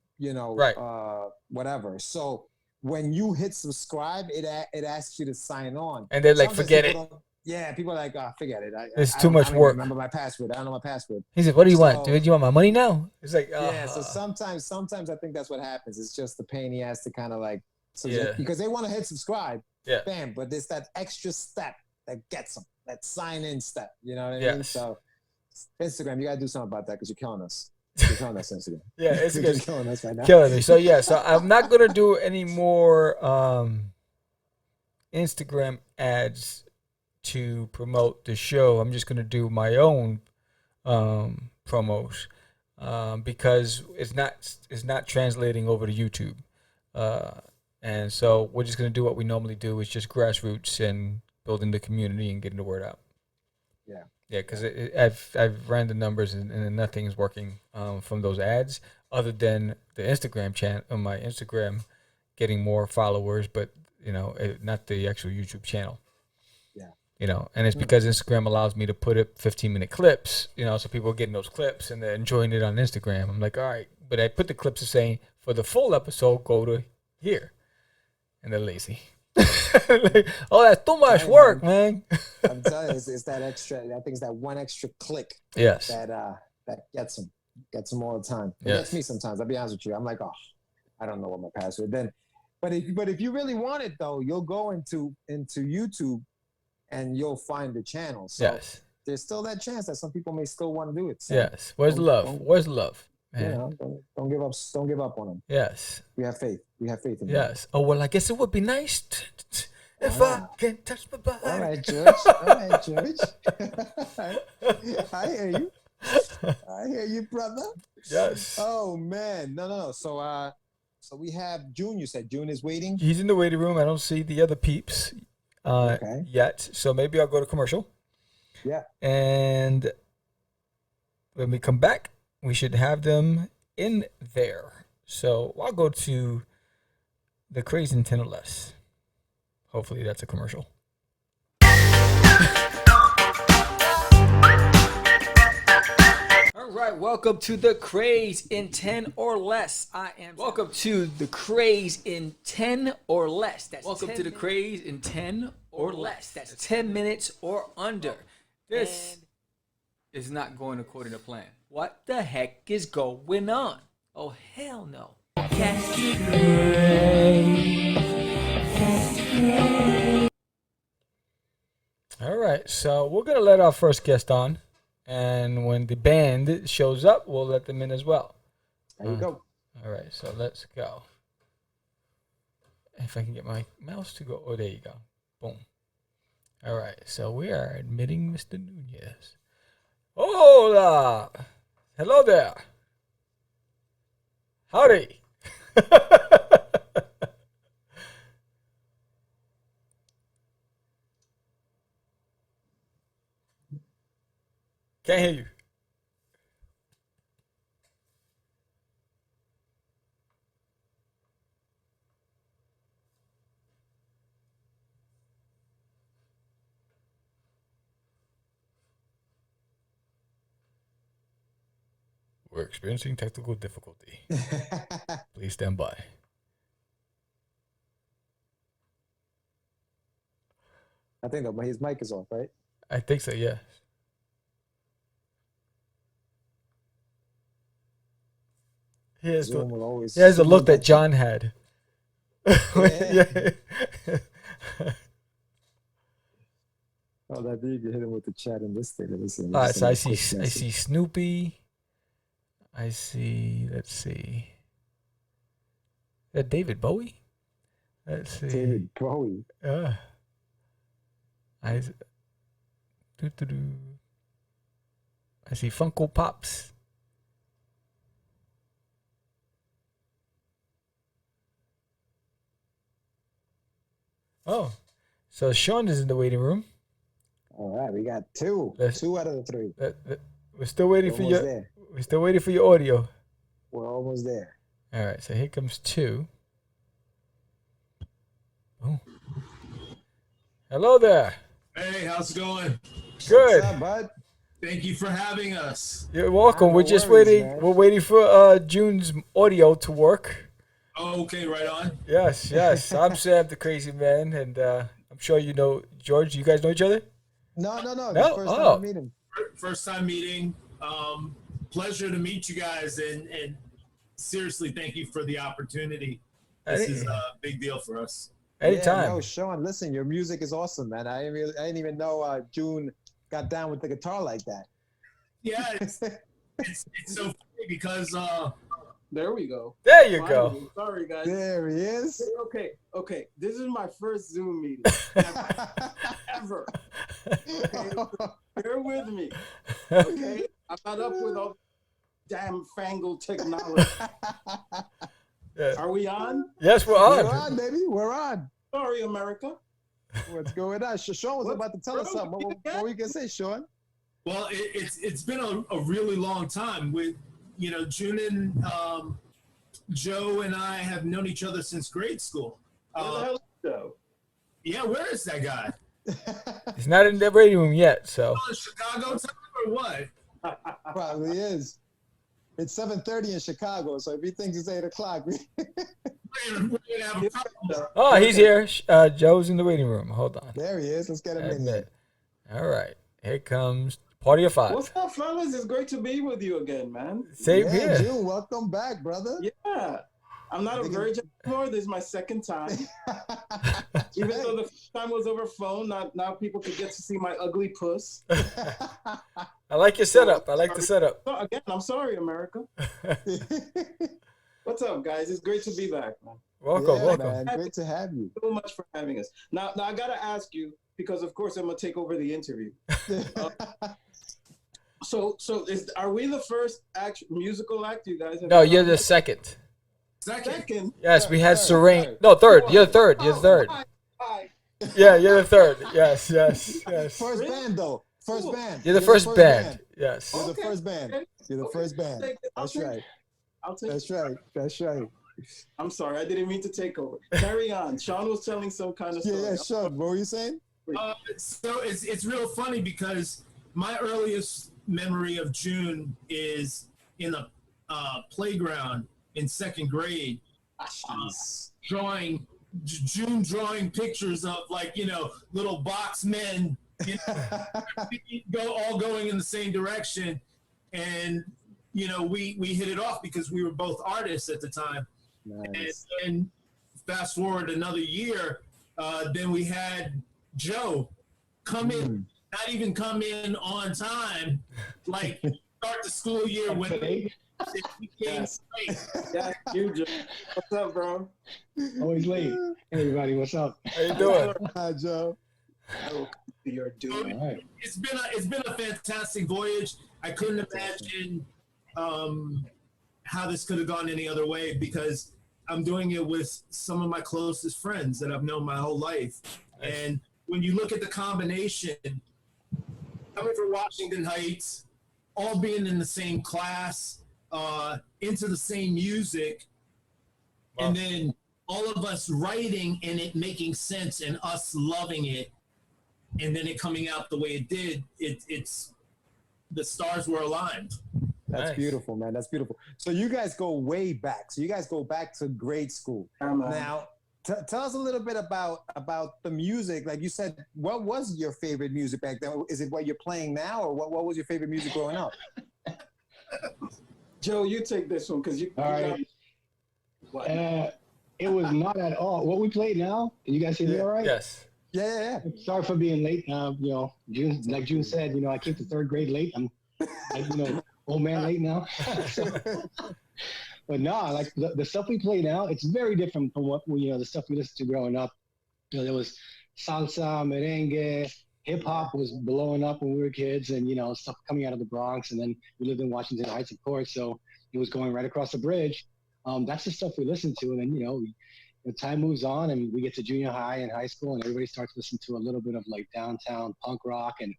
S2: whatever. So when you hit subscribe, it asks you to sign on,
S1: and they're like,
S2: Sometimes
S1: forget it.
S2: People are like, forget it.
S1: It's too much work.
S2: Remember my password. I don't know my password.
S1: He said, "What do you want, dude? You want my money now?" It's like,
S2: So sometimes I think that's what happens. It's just the pain he has to kind of like,
S1: Yeah.
S2: because they want to hit subscribe,
S1: Yeah.
S2: bam, but there's that extra step that gets them, that sign in step. You know what I mean?
S1: Yes.
S2: So Instagram, you gotta do something about that because you're killing us. You're killing us, Instagram.
S1: Yeah, it's
S2: You're
S1: good.
S2: killing us right now.
S1: Killing me. So so I'm not gonna do any more Instagram ads to promote the show. I'm just gonna do my own promos because it's not translating over to YouTube, and so we're just gonna do what we normally do. It's just grassroots and building the community and getting the word out. Yeah, because I've ran the numbers and nothing's working from those ads other than the Instagram channel on my Instagram getting more followers, but not the actual YouTube channel. Yeah, and it's because Instagram allows me to put up 15-minute clips. So people are getting those clips and they're enjoying it on Instagram. I'm like, all right, but I put the clips of saying for the full episode go to here, and they're lazy. Like, oh, that's too much work, man.
S2: I'm telling you, it's that extra. I think it's that one extra click.
S1: Yes.
S2: That gets them all the time. It
S1: Yes.
S2: gets me sometimes. I'll be honest with you. I'm like, oh, I don't know what my password. Then, but if you really want it though, you'll go into YouTube, and you'll find the channel. So
S1: Yes.
S2: there's still that chance that some people may still want to do it. So
S1: Yes. Where's the love? Where's the love? Man.
S2: Don't give up. Don't give up on them.
S1: Yes.
S2: We have faith. We have faith in you.
S1: Yes. Oh, well, I guess it would be nice if I can touch my body.
S2: All right, George. All right, George. I hear you. I hear you, brother.
S1: Yes.
S2: Oh man, no. So we have June. You said June is waiting.
S1: He's in the waiting room. I don't see the other peeps yet. So maybe I'll go to commercial.
S2: Yeah.
S1: And when we come back, we should have them in there. So I'll go to the Craze in 10 or less. Hopefully that's a commercial. All right, welcome to the Craze in 10 or less. Welcome to the Craze in 10 or less. Welcome to the Craze in 10 or less. That's 10 minutes or under. This is not going according to plan. What the heck is going on? Oh, hell no. All right, so we're going to let our first guest on. And when the band shows up, we'll let them in as well.
S2: There you go.
S1: All right, so let's go. If I can get my mouse to go. Oh, there you go. Boom. All right, so we are admitting Mr. Nunez. Hola! Hello there. Howdy. Can't hear you. We're experiencing technical difficulty. Please stand by.
S2: I think that his mic is off, right?
S1: I think so, yeah. He has
S2: Zoom will always.
S1: the look that John had.
S2: Yeah. Oh, that dude, you hit him with the chat in this thing. Listen,
S1: All right, so I see Snoopy. I see. Let's see. Is that David Bowie? Let's see.
S2: David Bowie.
S1: I see Funko Pops. Oh, so Sean is in the waiting room.
S2: All right, we got two. Two out of the three.
S1: We're still waiting for your.
S2: There.
S1: We're still waiting for your audio.
S2: We're almost there.
S1: All right, so here comes two. Oh, hello there.
S8: Hey, how's it going?
S1: Good.
S2: What's up, bud?
S8: Thank you for having us.
S1: You're welcome.
S2: No
S1: We're just
S2: worries,
S1: waiting.
S2: man.
S1: We're waiting for June's audio to work.
S8: Oh, okay, right on.
S1: Yes. I'm Sam, the crazy man, and I'm sure you know George. You guys know each other?
S2: No.
S1: No?
S2: This first time I meet him.
S8: First time meeting. Pleasure to meet you guys, and seriously, thank you for the opportunity. This is a big deal for us.
S1: Anytime.
S2: Yeah, no, Sean, listen, your music is awesome, man. I didn't even know June got down with the guitar like that.
S8: Yeah, it's so funny because
S9: there we go.
S1: There you
S9: Finally.
S1: go.
S9: Sorry, guys.
S2: There he is.
S9: Okay. This is my first Zoom meeting ever. Okay? Bear with me. Okay, I'm not up with all damn fangled technology.
S1: Yeah.
S9: Are we on?
S1: Yes, we're on.
S2: We're on, baby. We're on.
S9: Sorry, America.
S2: What's going on? Sean was about to tell us something. What were you gonna say, Sean?
S8: well, it's been a really long time. With June and Joe and I have known each other since grade school.
S9: Where the hell is Joe?
S8: Yeah, where is that guy?
S1: He's not in the waiting room yet, so.
S8: Oh, Chicago time or what?
S2: Probably is. It's 7:30 in Chicago, so if he thinks it's 8 o'clock,
S8: We're gonna have a problem.
S1: Oh, he's here. Joe's in the waiting room. Hold on.
S2: there he is. Let's get him in here.
S1: All right. Here comes Party of Five.
S9: What's up, fellas? It's great to be with you again, man.
S1: Same
S2: Yeah,
S1: here.
S2: June, welcome back, brother.
S9: Yeah. I'm not a virgin anymore. This is my second time. Even though the first time was over phone, now people could get to see my ugly puss.
S1: I like your setup. I like the setup.
S9: So again, I'm sorry, America. What's up, guys? It's great to be back, man.
S1: Welcome,
S2: Yeah,
S1: welcome.
S2: man. Great to have you.
S9: So much for having us. Now I gotta ask you, because of course I'm gonna take over the interview. So are we the first musical act you guys have?
S1: No, you're the second.
S9: Second.
S1: Yes, we had Serene. No, third. You're the third. You're the third.
S9: Hi.
S1: Yeah, you're the third. Yes.
S2: First band, though. First band.
S1: You're the first band. Yes.
S2: You're the first band. You're the first band. That's right. That's right. That's right.
S9: I'm sorry, I didn't mean to take over. Carry on. Sean was telling some kind of story.
S2: Yeah, sure. What were you saying?
S8: So it's real funny because my earliest memory of June is in the playground in second grade, drawing pictures of little box men, all going in the same direction, and we hit it off because we were both artists at the time.
S2: Nice.
S8: And fast forward another year, then we had Joe come in, not even come in on time, like start the school year when he came late.
S9: Yeah, you, Joe. What's up, bro?
S10: Always late. Hey, everybody, what's up?
S1: How you doing?
S2: Hi, Joe.
S9: You're doing.
S8: So it's been a fantastic voyage. I couldn't imagine how this could have gone any other way, because I'm doing it with some of my closest friends that I've known my whole life. And when you look at the combination, coming from Washington Heights, all being in the same class, into the same music, and then all of us writing and it making sense and us loving it, and then it coming out the way it did, it's the stars were aligned.
S2: That's beautiful, man. That's beautiful. So you guys go way back. So you guys go back to grade school. Now, tell us a little bit about the music. Like you said, what was your favorite music back then? Is it what you're playing now, or what was your favorite music growing up?
S9: Joe, you take this one because you.
S10: All right. It was not at all what we played now. Can you guys hear me all right?
S1: Yes.
S2: Yeah.
S10: Sorry for being late. June, like June said, I came to third grade late. I'm, old man late now. But no, like the stuff we play now, it's very different from what the stuff we listened to growing up. There was salsa, merengue, hip hop was blowing up when we were kids, and stuff coming out of the Bronx, and then we lived in Washington Heights, of course, so it was going right across the bridge. That's the stuff we listened to, and then time moves on, and we get to junior high and high school, and everybody starts listening to a little bit of like downtown punk rock, and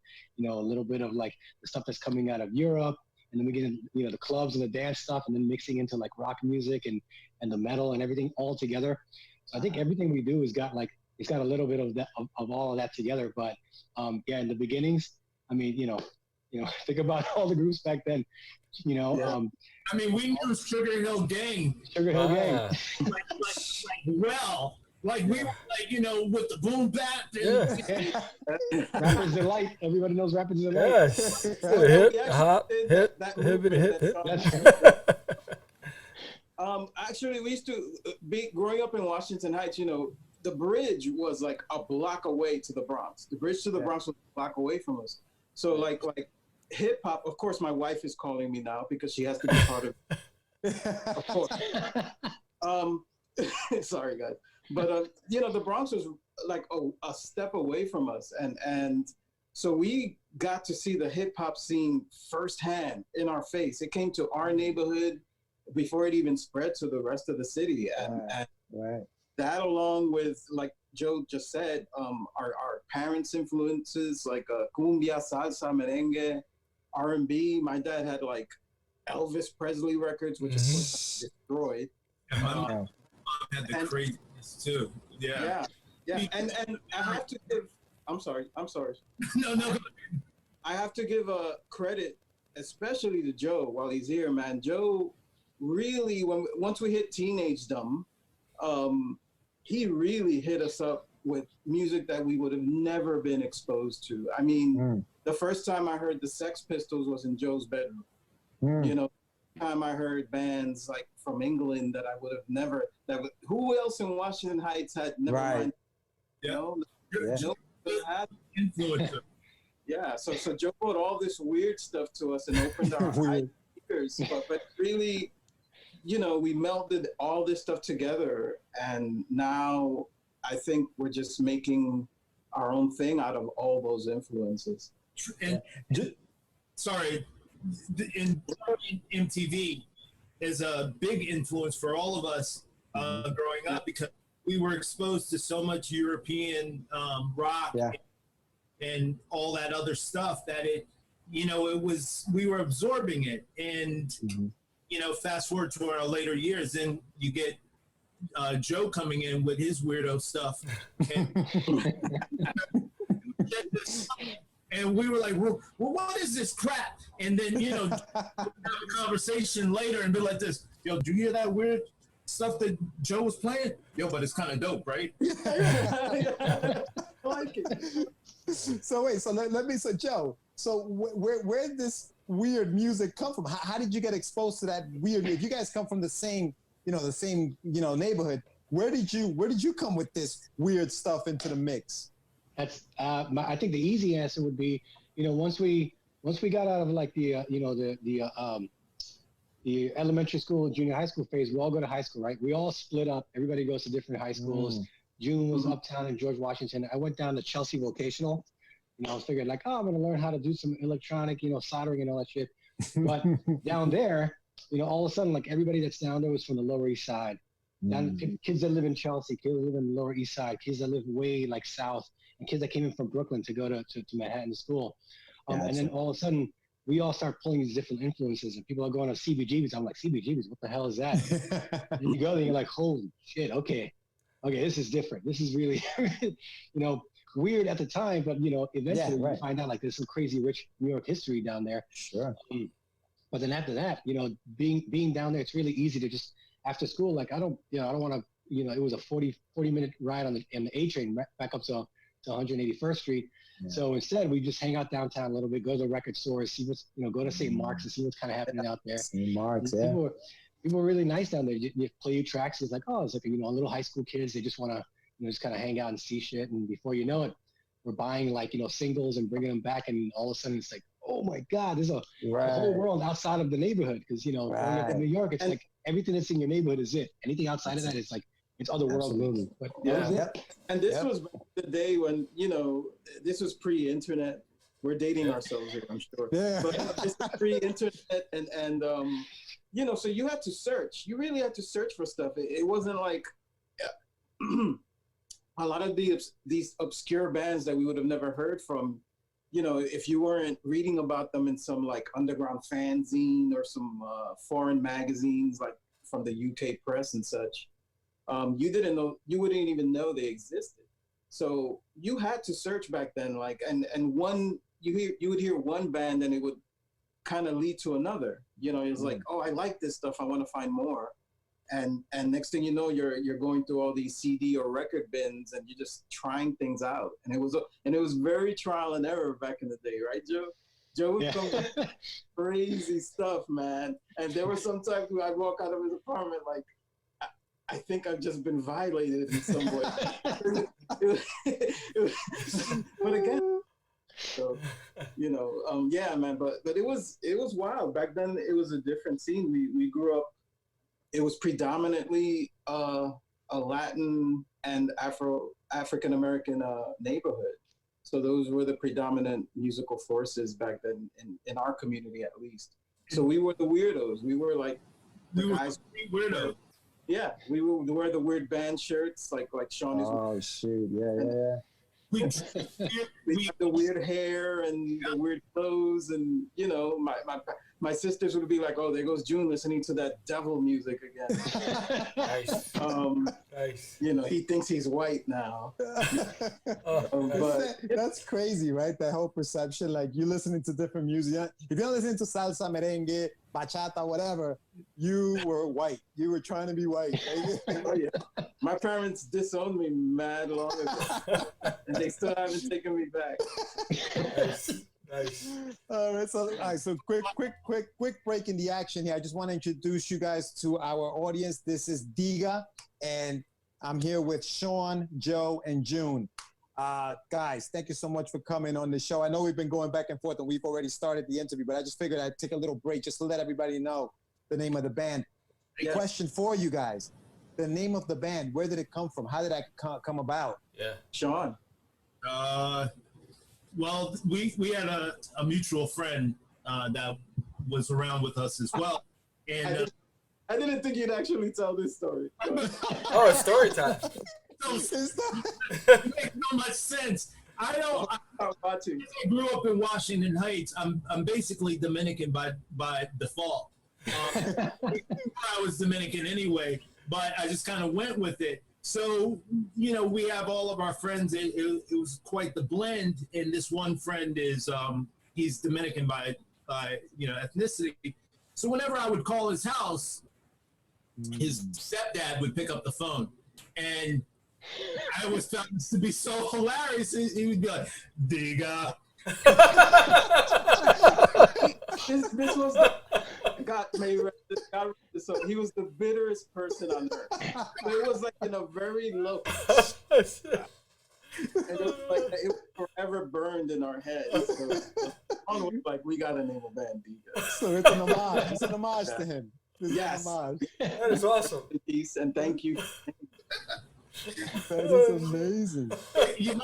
S10: a little bit of like the stuff that's coming out of Europe. And then we get in, the clubs and the dance stuff, and then mixing into like rock music and the metal and everything all together. So I think everything we do has got it's got a little bit of that of all of that together. But in the beginnings, I mean, think about all the groups back then. We
S8: knew Sugar Hill Gang.
S10: Sugar Hill Gang.
S8: Like we were with the boom bap.
S10: Rappers Delight. Everybody knows Rappers Delight.
S1: Yes. Hip, hop, hip.
S9: Actually, we used to be growing up in Washington Heights. The bridge was like a block away to the Bronx. The bridge to the Bronx was a block away from us. So like hip hop. Of course, my wife is calling me now because she has to be part of it. Of course. Sorry, guys. But the Bronx was like a step away from us, and so we got to see the hip hop scene firsthand in our face. It came to our neighborhood before it even spread to the rest of the city, and that, along with, like Joe just said, our parents' influences like cumbia, salsa, merengue, R&B. My dad had like Elvis Presley records, which of course destroyed.
S8: And my mom had the Craze too. Yeah. And
S9: I have to give. I'm sorry.
S8: No.
S9: I have to give credit, especially to Joe while he's here, man. Joe really, once we hit teenagedom, he really hit us up with music that we would have never been exposed to. I mean, the first time I heard the Sex Pistols was in Joe's bedroom. Time I heard bands like from England that I would have never. Who else in Washington Heights had never mind? Joe had influencer. Yeah, so Joe brought all this weird stuff to us and opened our eyes, but really, we melded all this stuff together, and now I think we're just making our own thing out of all those influences.
S8: And sorry. In MTV is a big influence for all of us growing up, because we were exposed to so much European rock and all that other stuff that we were absorbing it. And, fast forward to our later years, then you get Joe coming in with his weirdo stuff. And we were like, well, what is this crap? And then, have a conversation later and be like this, yo, do you hear that weird stuff that Joe was playing? Yo, but it's kind of dope, right?
S9: I like it.
S2: So Joe, so where did this weird music come from? How did you get exposed to that weird music? You guys come from the same neighborhood. Where did you come with this weird stuff into the mix?
S10: That's I think the easy answer would be, once we got out of like the elementary school, junior high school phase, we all go to high school, right? We all split up. Everybody goes to different high schools. June was uptown in George Washington. I went down to Chelsea Vocational. I was figuring like, oh, I'm going to learn how to do some electronic, soldering and all that shit. But down there, all of a sudden, like everybody that's down there was from the Lower East Side. Kids that live in Chelsea, kids that live in the Lower East Side, kids that live way like south, and kids that came in from Brooklyn to go to Manhattan to school. And then all of a sudden, we all start pulling these different influences, and people are going to CBGBs. I'm like, CBGBs, what the hell is that? And you go there, you're like, holy shit, okay, this is different. This is really, weird at the time, but eventually you find out like there's some crazy rich New York history down there.
S2: Sure.
S10: But then after that, being down there, it's really easy to just after school. Like I don't want to. It was a 40-minute ride on the A train back up to 181st Street. Yeah. So instead, we just hang out downtown a little bit, go to record stores, see what's go to St. Mark's and see what's kind of happening out there.
S2: St. Mark's,
S10: People were really nice down there. You play your tracks. It's like, it's like little high school kids. They just want to just kind of hang out and see shit. And before you know it, we're buying like singles and bringing them back. And all of a sudden, it's like, oh my God, there's a whole world outside of the neighborhood. Because growing up in New York, it's like everything that's in your neighborhood is it. Anything outside of that, it's like it's otherworldly. But
S9: and this was the day when this was pre-internet. We're dating ourselves here, I'm sure. Yeah. But it's pre-internet, and so you had to search. You really had to search for stuff. It wasn't like a lot of these obscure bands that we would have never heard from. If you weren't reading about them in some like underground fanzine or some foreign magazines like from the UK press and such, you wouldn't even know they existed. So you had to search back then, like, and one you would hear one band and it would kind of lead to another. It's like, oh, I like this stuff, I want to find more. And next thing you know, you're going through all these CD or record bins and you're just trying things out. And it was very trial and error back in the day, right, Joe? Joe was some crazy stuff, man. And there were some times when I'd walk out of his apartment like, I think I've just been violated in some way. But again, so man. But it was wild back then. It was a different scene. We grew up. It was predominantly a Latin and African American neighborhood. So those were the predominant musical forces back then in our community, at least. So we were the weirdos. We were like the guys.
S8: Weirdos.
S9: Yeah, we wear the weird band shirts, like Sean is.
S2: Oh shoot! Yeah.
S9: We had the weird hair and the weird clothes, and my sisters would be like, "Oh, there goes June listening to that devil music again."
S1: Nice.
S9: Nice. He thinks he's white now.
S2: But that's crazy, right? That whole perception, like you listening to different music. If you're listening to salsa, merengue, bachata, whatever, you were white. You were trying to be white.
S9: Oh yeah. My parents disowned me mad long ago, and they still haven't taken me back.
S1: Nice.
S2: All right, so quick break in the action here. I just want to introduce you guys to our audience. This is DIGA, and I'm here with Sean, Joe, and June. Guys, thank you so much for coming on the show. I know we've been going back and forth, and we've already started the interview, but I just figured I'd take a little break just to let everybody know the name of the band. Yeah. Question for you guys. The name of the band, where did it come from? How did that come about?
S1: Yeah.
S9: Sean.
S8: Well, we had a mutual friend that was around with us as well. And
S9: I didn't think you'd actually tell this story.
S1: Oh, it's story time.
S8: It makes no much sense. I grew up in Washington Heights. I'm basically Dominican by default. I was Dominican anyway, but I just kind of went with it. So, we have all of our friends. It was quite the blend. And this one friend is, he's Dominican by ethnicity. So whenever I would call his house, his stepdad would pick up the phone. And I always found this to be so hilarious. He would be like, DIGA.
S9: This was so he was the bitterest person on earth. It was like in a very low, and it was like it was forever burned in our heads. So was like, we gotta name a band DIGA.
S2: So it's an homage. It's an homage to him.
S9: Yes,
S1: that is awesome.
S9: Peace and thank you.
S2: That is amazing.
S8: You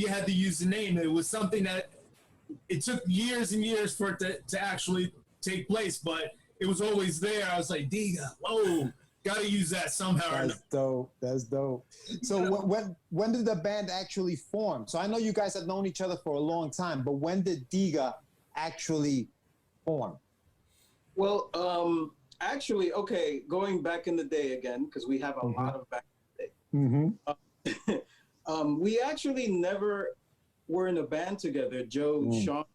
S8: had to use the name. It was something that it took years and years for it to actually take place, but it was always there. I was like, DIGA, whoa, gotta use that somehow.
S2: That's dope. That's dope. So when did the band actually form? So I know you guys have known each other for a long time, but when did DIGA actually form?
S9: Well, actually, okay, going back in the day again, because we have a lot of back in the day. We actually never were in a band together. Joe, Sean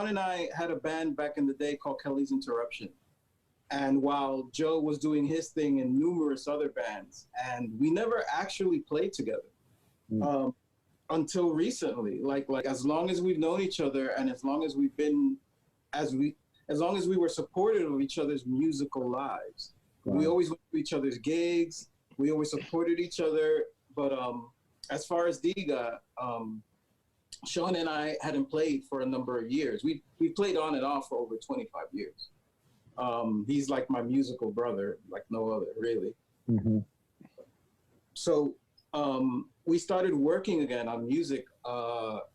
S9: and I had a band back in the day called Kelly's Interruption. And while Joe was doing his thing in numerous other bands, and we never actually played together until recently. Like as long as we've known each other, and as long as we've been, as long as we were supportive of each other's musical lives, we always went to each other's gigs. We always supported each other. But as far as DIGA, Sean and I hadn't played for a number of years. We played on and off for over 25 years. He's like my musical brother, like no other, really. So we started working again on music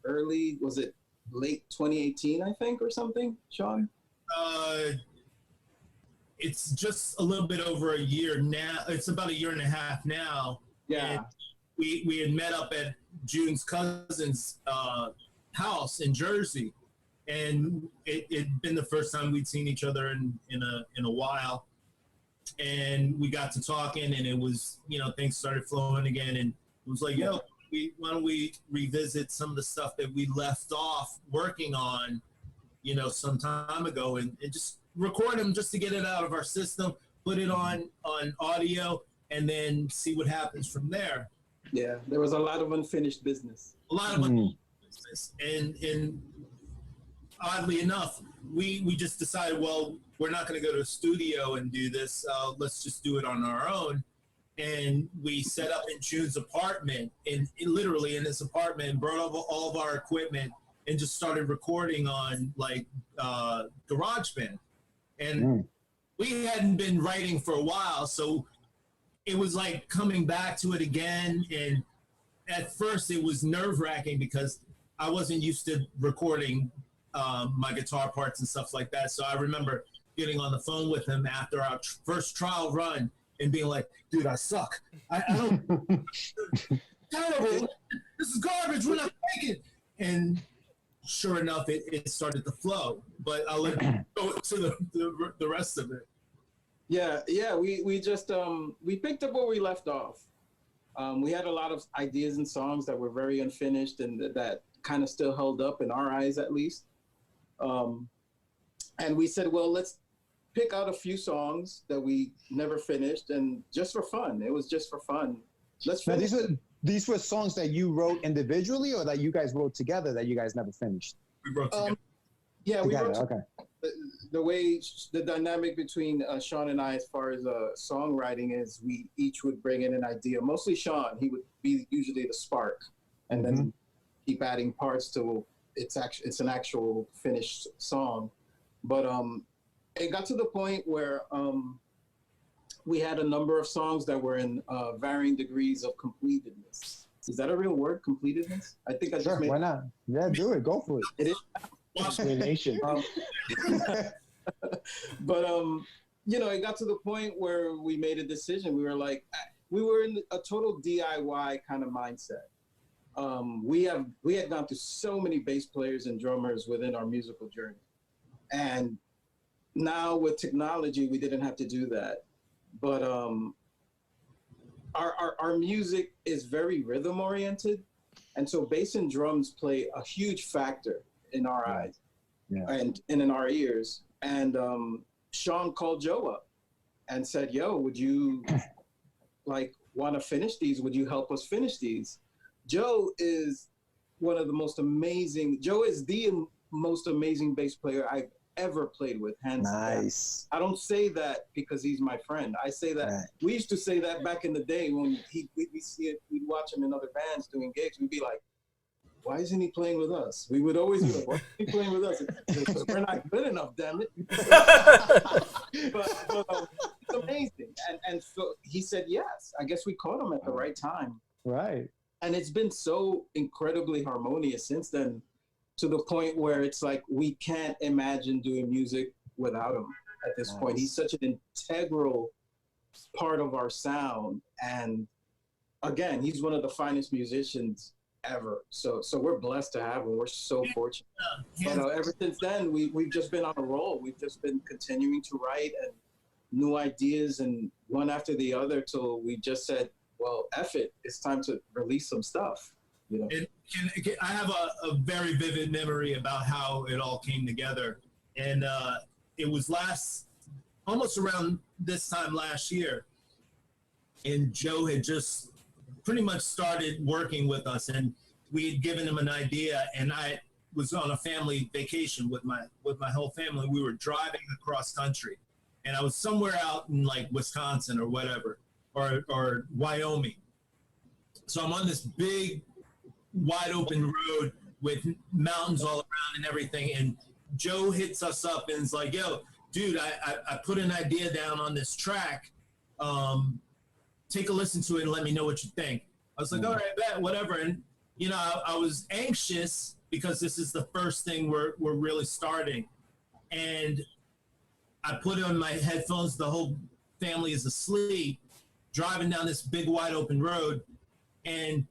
S9: early, was it late 2018, I think, or something, Sean?
S8: It's just a little bit over a year now. It's about a year and a half now.
S9: Yeah.
S8: And we had met up at June's cousin's house in Jersey, and it'd been the first time we'd seen each other in a while, and we got to talking, and it was, things started flowing again, and it was like, yo, why don't we revisit some of the stuff that we left off working on, some time ago, and just record them just to get it out of our system, put it on audio, and then see what happens from there.
S9: Yeah, there was a lot of unfinished business.
S8: A lot of unfinished business. And oddly enough, we just decided, well, we're not going to go to a studio and do this. Let's just do it on our own. And we set up in June's apartment, literally in his apartment, and brought over all of our equipment and just started recording on GarageBand. And we hadn't been writing for a while, so it was like coming back to it again. And at first it was nerve-wracking because I wasn't used to recording my guitar parts and stuff like that. So I remember getting on the phone with him after our first trial run and being like, dude, I suck. I don't, terrible. This is garbage. We're not making it. And sure enough, it started to flow. But I'll let you go to the rest of it.
S9: Yeah. We just we picked up where we left off. We had a lot of ideas and songs that were very unfinished and that kind of still held up in our eyes, at least. And we said, well, let's pick out a few songs that we never finished, and just for fun. It was just for fun. Let's finish.
S2: Now, these were songs that you wrote individually, or that you guys wrote together that you guys never finished?
S8: We wrote together.
S9: Yeah, we wrote
S2: okay.
S9: The dynamic between Sean and I as far as songwriting is we each would bring in an idea. Mostly Sean, he would be usually the spark, and then keep adding parts till it's an actual finished song. But it got to the point where we had a number of songs that were in varying degrees of completedness. Is that a real word, completedness? I think I just made.
S2: Why not? Yeah, do it. Go for it.
S9: It is.
S10: Explanation.
S9: But it got to the point where we made a decision. We were like, we were in a total DIY kind of mindset. We had gone through so many bass players and drummers within our musical journey, and now with technology, we didn't have to do that. But our music is very rhythm oriented, and so bass and drums play a huge factor in our eyes and in our ears. And Sean called Joe up and said, yo, would you want to finish these? Would you help us finish these? Joe is the most amazing bass player I've ever played with, hands down. Nice. I don't say that because he's my friend. I say that we used to say that back in the day when we'd watch him in other bands doing gigs. We'd be like, why isn't he playing with us? We would always be like, why isn't he playing with us? Because we're not good enough, damn it. but it's amazing. And so he said yes. I guess we caught him at the right time.
S2: Right.
S9: And it's been so incredibly harmonious since then, to the point where it's like we can't imagine doing music without him at this point. He's such an integral part of our sound. And again, he's one of the finest musicians ever. So we're blessed to have him. We're so fortunate. But ever since then, we've just been on a roll. We've just been continuing to write and new ideas and one after the other till we just said, well, F it, it's time to release some stuff. You know?
S8: I have a very vivid memory about how it all came together. And it was almost around this time last year. And Joe had just pretty much started working with us, and we had given him an idea, and I was on a family vacation with my whole family. We were driving across country, and I was somewhere out in like Wisconsin or whatever, or Wyoming. So I'm on this big, wide open road with mountains all around and everything, and Joe hits us up and is like, yo, dude, I put an idea down on this track. Take a listen to it and let me know what you think. I was like, all right, bet, whatever. And, you know, I was anxious because this is the first thing we're really starting. And I put on my headphones. The whole family is asleep, driving down this big, wide open road. And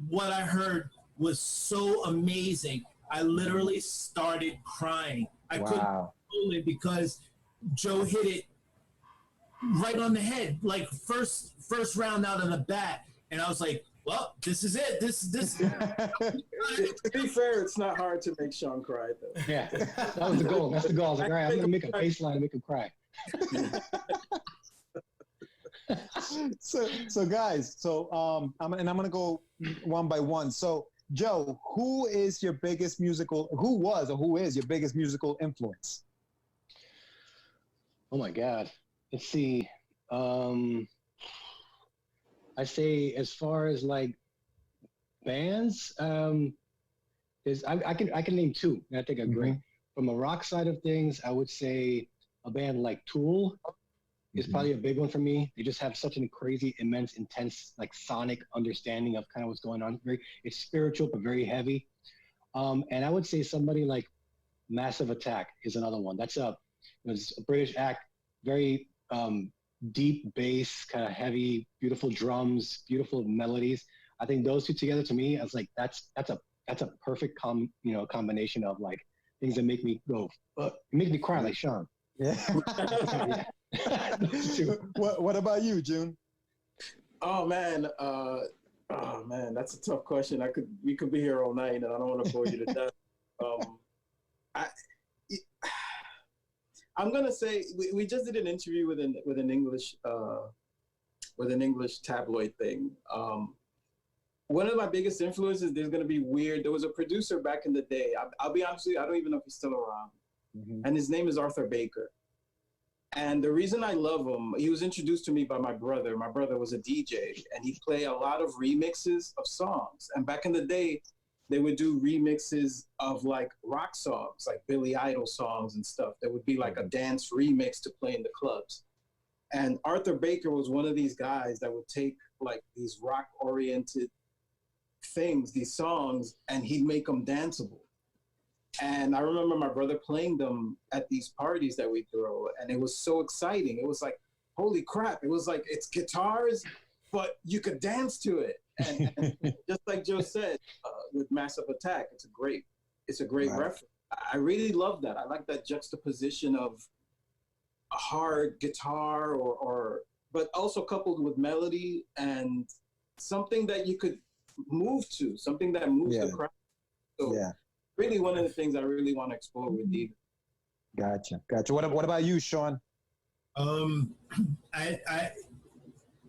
S8: what I heard was so amazing. I literally started crying. I couldn't hold it because Joe hit it right on the head, like first round out of the bat. And I was like, well, this is it. This.
S9: To be fair, it's not hard to make Sean cry, though.
S10: Yeah, that was the goal. That's the goal. I was like, all right, I'm going to make a baseline and make him cry.
S2: So guys, I'm going to go one by one. So Joe, who is your biggest musical influence?
S10: Oh my God. Let's see. I say as far as like bands, I can name two. And I think are great. From a rock side of things, I would say a band like Tool is probably a big one for me. They just have such a crazy, immense, intense, like sonic understanding of kind of what's going on. It's spiritual, but very heavy. And I would say somebody like Massive Attack is another one. That's a British act, very deep bass, kind of heavy, beautiful drums, beautiful melodies. I think those two together, to me, I was like, that's a perfect combination of like things that make me go, make me cry like Sean.
S2: Yeah. What about you, June?
S9: Oh man, that's a tough question. We could be here all night, and I don't want to bore you to death. I'm gonna say we just did an interview with an English tabloid thing. One of my biggest influences, there's gonna be weird. There was a producer back in the day. I'll be honest with you, I don't even know if he's still around. And his name is Arthur Baker. And the reason I love him, he was introduced to me by my brother. My brother was a DJ, and he'd play a lot of remixes of songs. And back in the day, they would do remixes of like rock songs, like Billy Idol songs and stuff. There would be like a dance remix to play in the clubs. And Arthur Baker was one of these guys that would take like these rock-oriented things, these songs, and he'd make them danceable. And I remember my brother playing them at these parties that we throw, and it was so exciting. It was like, holy crap. It was like, it's guitars, but you could dance to it. And just like Joe said, with Massive Attack, it's a great reference. I really love that. I like that juxtaposition of a hard guitar but also coupled with melody and something that you could move to, something that moves the crowd. So really one of the things I really want to explore with Diga.
S2: Gotcha. What about you, Sean?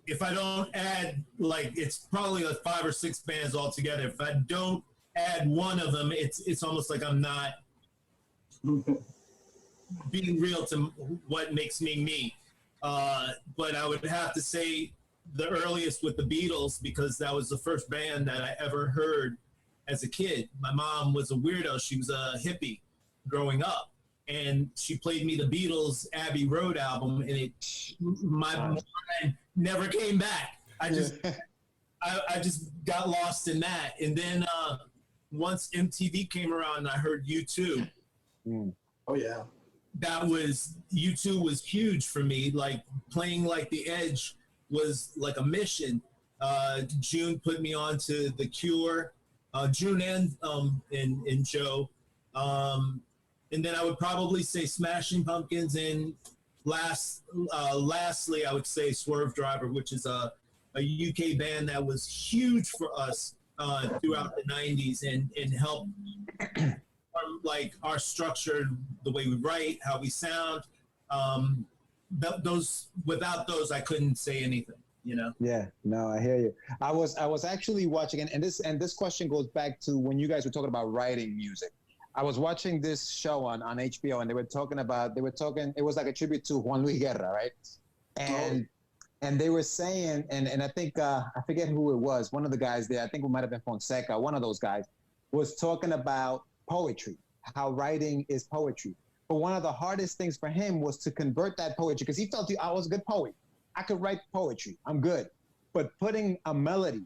S8: If I don't add, like, it's probably like 5 or 6 bands altogether. If I don't add one of them, it's almost like I'm not being real to what makes me me. But I would have to say the earliest with the Beatles, because that was the first band that I ever heard as a kid. My mom was a weirdo. She was a hippie growing up. And she played me the Beatles' Abbey Road album, and my mind never came back. I just I just got lost in that. And then once MTV came around and I heard U2.
S9: Oh yeah.
S8: That was, U2 was huge for me. Like playing like The Edge was like a mission. June put me on to The Cure, June and Joe. And then I would probably say Smashing Pumpkins, and lastly, I would say Swerve Driver, which is a UK band that was huge for us throughout the 90s and helped like our structure, the way we write, how we sound. Those, without those, I couldn't say anything. You know?
S2: Yeah, no, I hear you. I was actually watching, and this question goes back to when you guys were talking about writing music. I was watching this show on HBO, and they were talking, it was like a tribute to Juan Luis Guerra, right? And they were saying, and I think, I forget who it was, one of the guys there, I think it might have been Fonseca, one of those guys, was talking about poetry, how writing is poetry. But one of the hardest things for him was to convert that poetry, because he felt I was a good poet. I could write poetry. I'm good. But putting a melody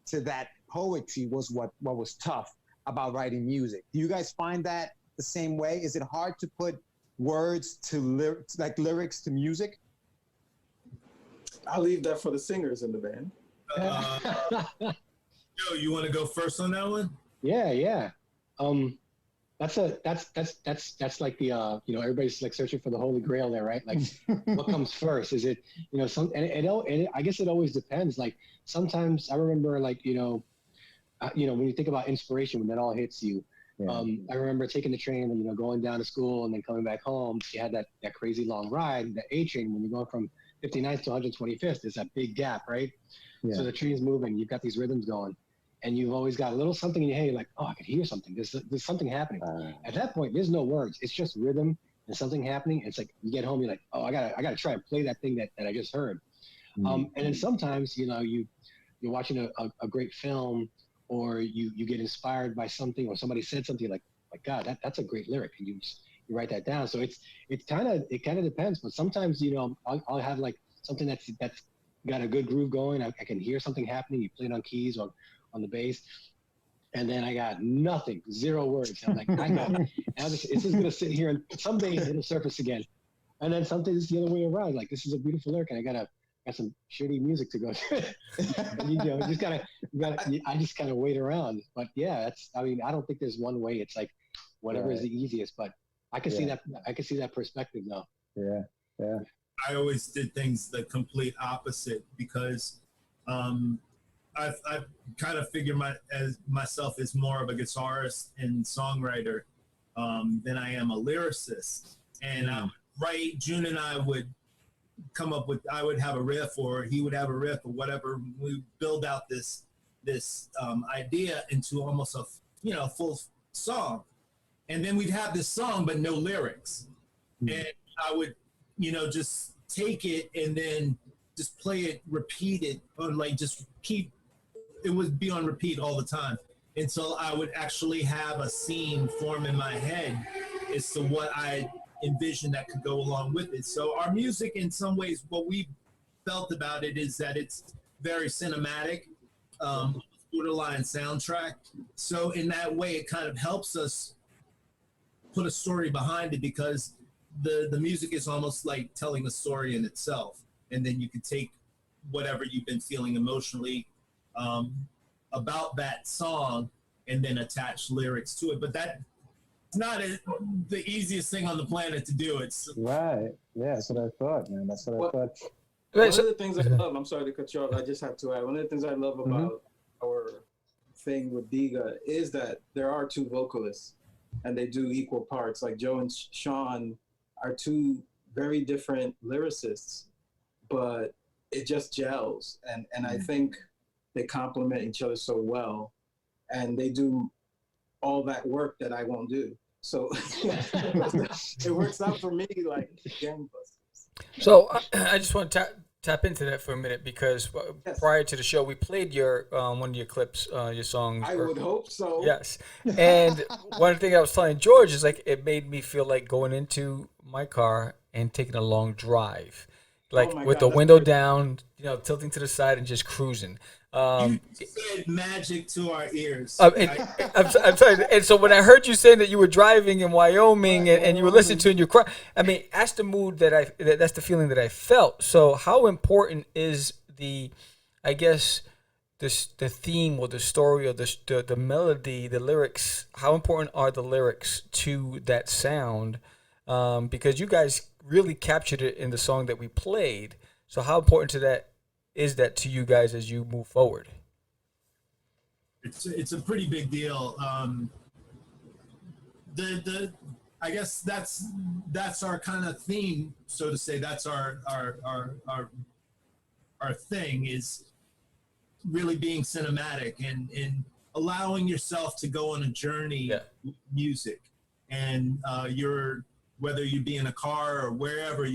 S2: to that poetry was what was tough about writing music. Do you guys find that the same way? Is it hard to put words to lyrics to music?
S9: I'll leave that for the singers in the band.
S8: Joe, you want to go first on that one?
S10: Yeah. That's like the everybody's like searching for the holy grail there, right? Like what comes first? Is it I guess it always depends. Like sometimes I remember like when you think about inspiration, when that all hits you. Yeah. I remember taking the train and going down to school and then coming back home. You had that crazy long ride, the A train, when you're going from 59th to 125th. There's that big gap, right? Yeah. So the train's moving. You've got these rhythms going. And you've always got a little something in your head. You're like, oh, I could hear something. There's something happening. At that point, there's no words. It's just rhythm and something happening. It's like you get home, you're like, oh, I gotta try and play that thing that I just heard. And then sometimes, you're watching a great film, or you get inspired by something, or somebody said something like God, that's a great lyric, and you write that down. So it kind of depends. But sometimes I'll have like something that's got a good groove going. I can hear something happening. You play it on keys or on the bass, and then I got nothing, 0 words. I'm like, it's just gonna sit here, and someday it'll surface again. And then something is the other way around. Like, this is a beautiful lyric, and I got some shitty music to go to. And I just kind of wait around. But yeah, I don't think there's one way. It's like whatever is the easiest. But I can see that. I can see that perspective now.
S2: Yeah.
S8: I always did things the complete opposite, because I've kind of figured myself as more of a guitarist and songwriter than I am a lyricist. And I would write, June and I would come up with, I would have a riff, or he would have a riff, or whatever. We build out this idea into almost a full song. And then we'd have this song, but no lyrics. And I would, just take it and then just play it, repeat it, or like just keep, it would be on repeat all the time until I would actually have a scene form in my head as to what I envisioned that could go along with it. So our music, in some ways, what we felt about it is that it's very cinematic, borderline soundtrack. So in that way, it kind of helps us put a story behind it, because the music is almost like telling a story in itself. And then you can take whatever you've been feeling emotionally about that song and then attach lyrics to it. But that's not the easiest thing on the planet to do. It's
S2: right. Yeah, that's what I thought, man. That's what I thought.
S9: One of the things I love, I'm sorry to cut you off, I just have to add, one of the things I love about our thing with DIGA is that there are 2 vocalists, and they do equal parts. Like Joe and Sean are 2 very different lyricists, but it just gels. And I think they complement each other so well, and they do all that work that I won't do. So it works out for me like gangbusters.
S1: So I just want to tap into that for a minute, because prior to the show, we played your one of your clips, your songs.
S9: I would hope so.
S1: Yes. And one thing I was telling George is, like, it made me feel like going into my car and taking a long drive. like
S9: Oh my
S1: with
S9: God,
S1: the
S9: that's
S1: window
S9: great.
S1: down, tilting to the side and just cruising.
S8: You said magic to our ears.
S1: I'm sorry. And so when I heard you saying that you were driving in Wyoming and you were listening to it in your car, I mean, that's the mood that's the feeling that I felt. So how important is I guess, the theme or the story or the melody, the lyrics? How important are the lyrics to that sound? Because you guys really captured it in the song that we played. So how important is that to you guys as you move forward?
S8: It's a pretty big deal. I guess that's our kind of theme, so to say. That's our thing, is really being cinematic and allowing yourself to go on a journey with music. And whether you be in a car or wherever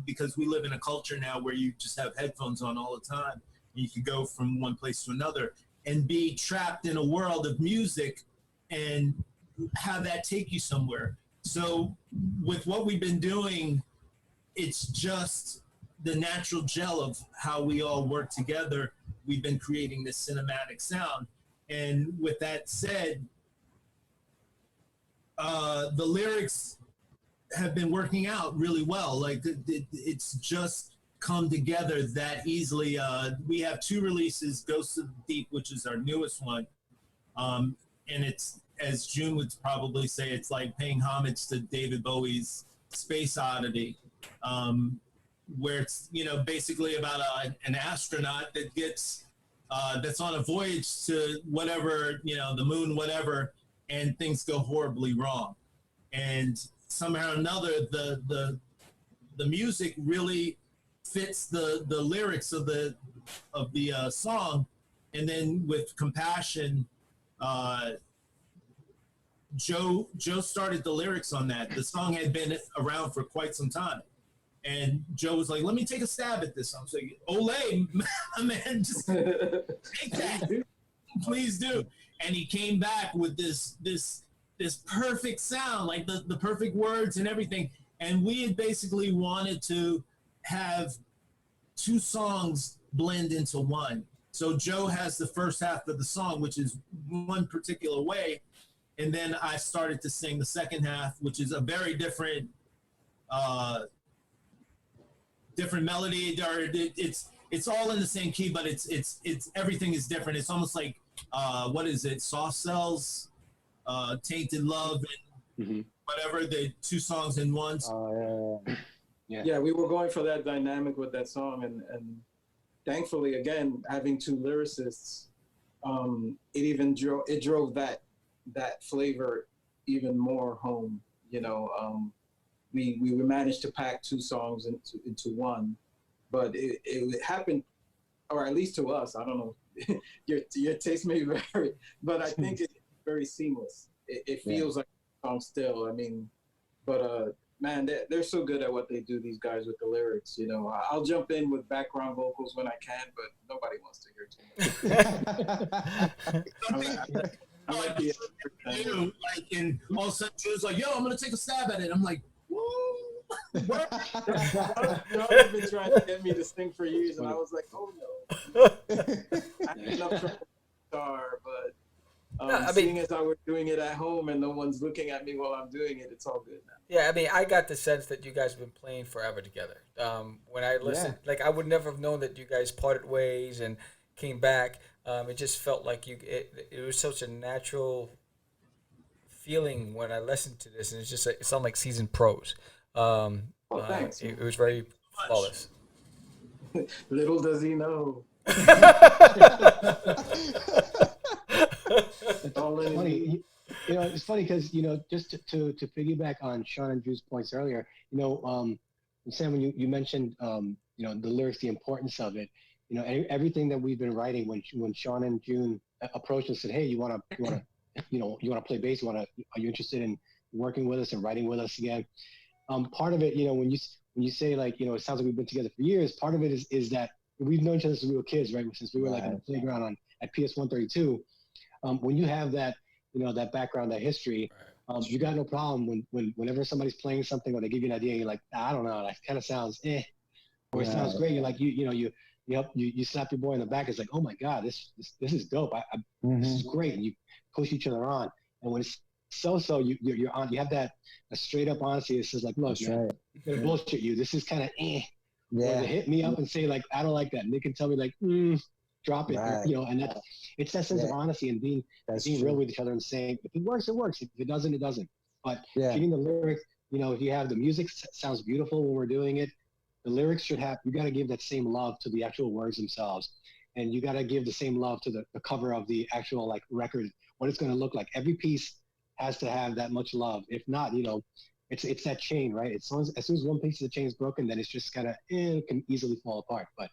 S8: because we live in a culture now where you just have headphones on all the time. You can go from one place to another and be trapped in a world of music and have that take you somewhere. So with what we've been doing, it's just the natural gel of how we all work together. We've been creating this cinematic sound. And with that said, the lyrics have been working out really well. Like it's just come together that easily. We have 2 releases, Ghosts of the Deep, which is our newest one. And it's, as June would probably say, it's like paying homage to David Bowie's Space Oddity, where it's, basically about an astronaut that gets, that's on a voyage to whatever, the moon, whatever, and things go horribly wrong. And somehow or another, the music really fits the lyrics of the song. And then with Compassion, Joe started the lyrics on that. The song had been around for quite some time, and Joe was like, "Let me take a stab at this." I'm saying, "Olay, my man, just take that, please do." And he came back with this perfect sound, like the perfect words and everything. And we had basically wanted to have 2 songs blend into one. So Joe has the first half of the song, which is one particular way. And then I started to sing the second half, which is a very different melody. Or it's all in the same key, but it's everything is different. It's almost like what is it? Soft Cells, Tainted Love, and whatever, the 2 songs in one.
S9: Yeah, we were going for that dynamic with that song, and thankfully, again, having 2 lyricists, it drove that flavor even more home. We managed to pack 2 songs into one, but it happened, or at least to us. I don't know, your taste may vary, but I think it's very seamless. It feels like a song still. I mean, but man, they're so good at what they do, these guys, with the lyrics. I'll jump in with background vocals when I can, but nobody wants to hear too much.
S8: And all of a sudden she was like, "Yo, I'm gonna take a stab at it." I'm like, "Woo!"
S9: Y'all have been trying to get me to sing for years, and I was like, "Oh no." I had enough trouble with guitar, but seeing as I was doing it at home and no one's looking at me while I'm doing it, it's all good now.
S1: Yeah, I mean, I got the sense that you guys have been playing forever together. When I listened, like, I would never have known that you guys parted ways and came back. It just felt like it was such a natural feeling when I listened to this, and it's just it sounded like seasoned pros.
S9: Thanks.
S1: It was very flawless.
S9: Little does he know.
S10: It's funny. It's funny because just to piggyback on Sean and Drew's points earlier. Sam, when you mentioned the lyrics, the importance of it. Everything that we've been writing. When Sean and June approached and said, "Hey, you want to play bass? Are you interested in working with us and writing with us again?" Part of it, when you say, like, it sounds like we've been together for years. Part of it is that we've known each other since we were kids, right? Since we were like in the playground at PS 132. When you have that, that background, that history, you got no problem whenever somebody's playing something or they give you an idea, you're like, "I don't know, that kind of sounds eh." or it sounds great. You're like, you slap your boy in the back. It's like, oh my God, this is dope. This is great. And you push each other on. And when it's so, you're on, you have that a straight up honesty. It says like, look, man, I'm gonna bullshit you. This is kind of Or they hit me up and say like, I don't like that. And they can tell me like, drop it. Or, and it's that sense of honesty and being real with each other and saying, if it works, it works. If it doesn't, it doesn't. But getting the lyrics, if you have the music sounds beautiful when we're doing it, the lyrics should have, you got to give that same love to the actual words themselves. And you got to give the same love to the cover of the actual like record, what it's going to look like. Every piece has to have that much love. If not, it's that chain, right? As soon as one piece of the chain is broken, then it's just kind of, it can easily fall apart. But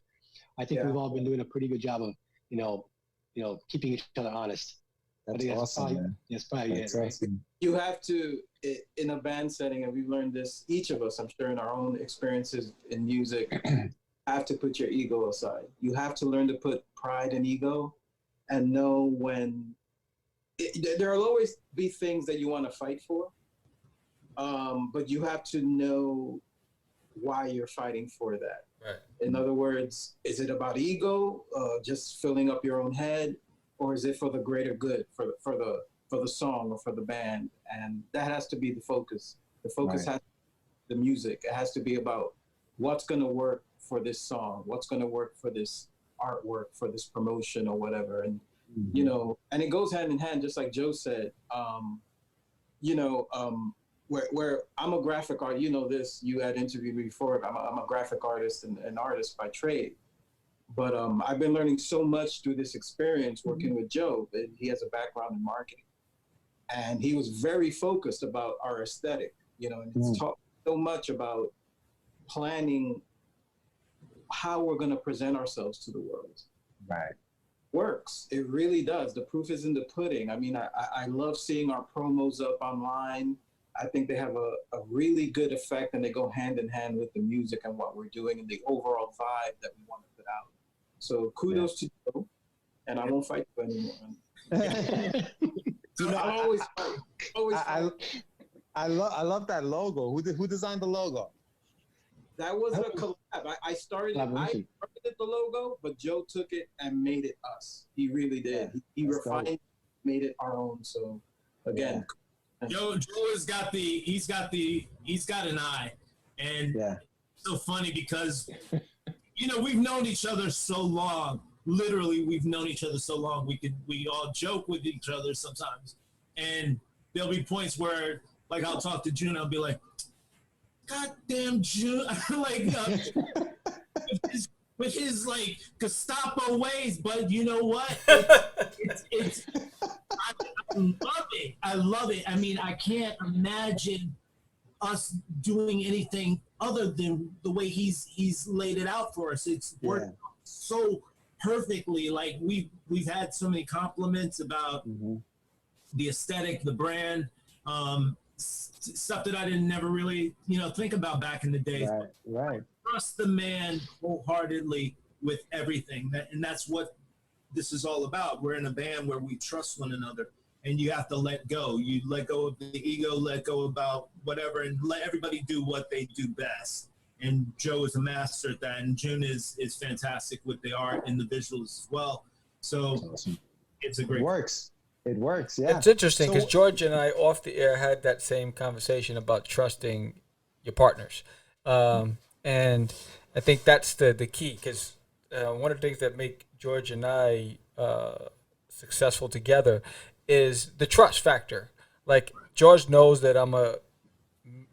S10: I think we've all been doing a pretty good job of, keeping each other honest.
S2: That's awesome, man.
S10: That's probably it, right?
S2: Awesome.
S9: You have to, in a band setting, and we've learned this, each of us, I'm sure, in our own experiences in music, have to put your ego aside. You have to learn to put pride and ego and know when there will always be things that you want to fight for, but you have to know why you're fighting for that.
S1: Right.
S9: In other words, is it about ego, just filling up your own head, or is it for the greater good, for the song or for the band? And that has to be the focus. The focus has to be the music. It has to be about what's going to work for this song, what's going to work for this artwork, for this promotion or whatever. And and it goes hand in hand, just like Joe said. Where I'm a graphic artist, this, you had interviewed me before. I'm a graphic artist and an artist by trade. But I've been learning so much through this experience working with Joe. He has a background in marketing. And he was very focused about our aesthetic, and it's talked so much about planning how we're going to present ourselves to the world.
S2: Right.
S9: Works. It really does. The proof is in the pudding. I mean, I love seeing our promos up online. I think they have a really good effect, and they go hand in hand with the music and what we're doing and the overall vibe that we want to put out. So kudos to you, and I won't fight you anymore. I'll always fight.
S2: I love that logo. Who designed the logo?
S9: That was a collab. I started the logo, but Joe took it and made it us. He really did. He refined it, made it our own. So again,
S8: Joe has got he's got an eye, and it's so funny because we've known each other so long. Literally, we've known each other so long. We all joke with each other sometimes, and there'll be points where like I'll talk to June, I'll be like, God damn June, like with his like Gestapo ways, but you know what? It's I love it. I love it. I mean, I can't imagine us doing anything other than the way he's laid it out for us. It's worked so perfectly. Like we've had so many compliments about the aesthetic, the brand, stuff that I didn't never really think about back in the day.
S2: Right.
S8: Trust the man wholeheartedly with everything, and that's what this is all about. We're in a band where we trust one another, and you have to let go. You let go of the ego, let go about whatever, and let everybody do what they do best. And Joe is a master at that, and June is fantastic with the art and the visuals as well. So awesome. It's a great.
S2: It works, yeah.
S1: It's interesting because George and I off the air had that same conversation about trusting your partners. And I think that's the key, because one of the things that make George and I successful together is the trust factor. Like, George knows that I'm a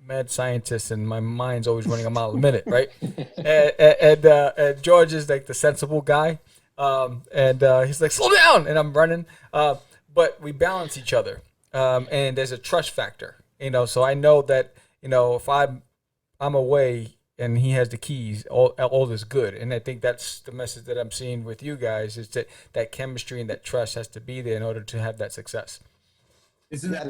S1: mad scientist and my mind's always running a mile a minute, right? and George is like the sensible guy. And he's like, slow down, and I'm running. But we balance each other, and there's a trust factor, So I know that if I'm away and he has the keys, all is good. And I think that's the message that I'm seeing with you guys, is that chemistry and that trust has to be there in order to have that success.
S8: Isn't that?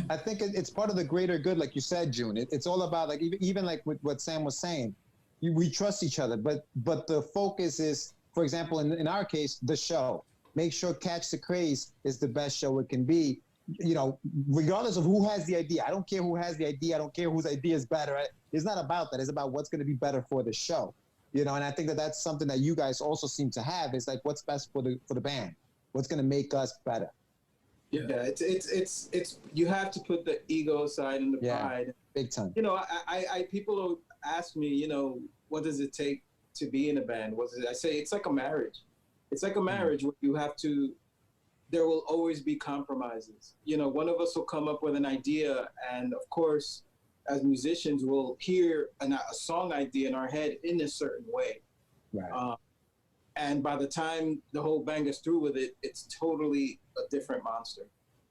S2: I think it's part of the greater good, like you said, June. It's all about, like, even like what Sam was saying. We trust each other, but the focus is, for example, in our case, the show. Make sure Catch the Craze is the best show it can be. you know, regardless of who has the idea, I don't care who has the idea. I don't care whose idea is better. Right? It's not about that. It's about what's going to be better for the show. You know, and I think that that's something that you guys also seem to have. Is like what's best for the band. What's going to make us better.
S9: Yeah, it's you have to put the ego aside and the pride.
S2: Big time.
S9: You know, I people ask me, you know, what does it take to be in a band? I say it's like a marriage. It's like a marriage where you have to. There will always be compromises. You know, one of us will come up with an idea, and of course, as musicians, we'll hear a song idea in our head in a certain way.
S2: Right.
S9: And by the time the whole band is through with it, it's totally a different monster.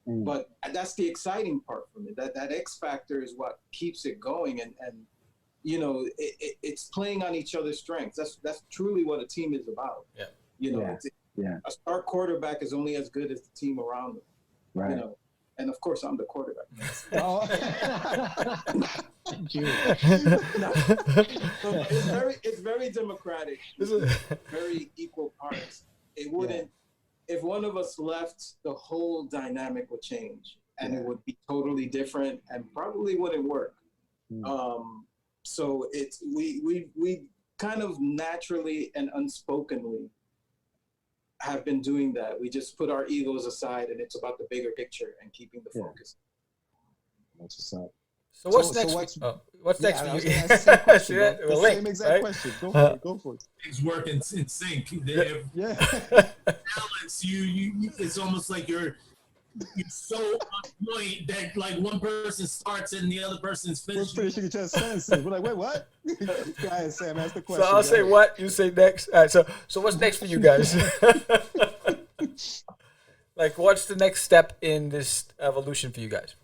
S9: But that's the exciting part for me. That X factor is what keeps it going, and you know, it's playing on each other's strengths. That's truly what a team is about.
S1: Yeah.
S9: You know, a star quarterback is only as good as the team around him.
S2: Right.
S9: You know, and of course I'm the quarterback.
S10: Thank you.
S9: So it's very democratic, very equal parts. It wouldn't, if one of us left, the whole dynamic would change, and it would be totally different, and probably wouldn't work. So it's we kind of naturally and unspokenly have been doing that. We just put our egos aside, and it's about the bigger picture and keeping the focus.
S2: That's what's up.
S1: So what's next? What's next for you?
S2: Same exact question. Go for it.
S8: Things work in sync. They have balance. You it's almost like you're so on point that like one person starts and the other person's finishing.
S2: We're finishing each other's sentences. We're like, wait, what? Go ahead, Sam. Ask the question.
S1: So I'll say what, you say next. All right, so what's next for you guys? Like, what's the next step in this evolution for you guys?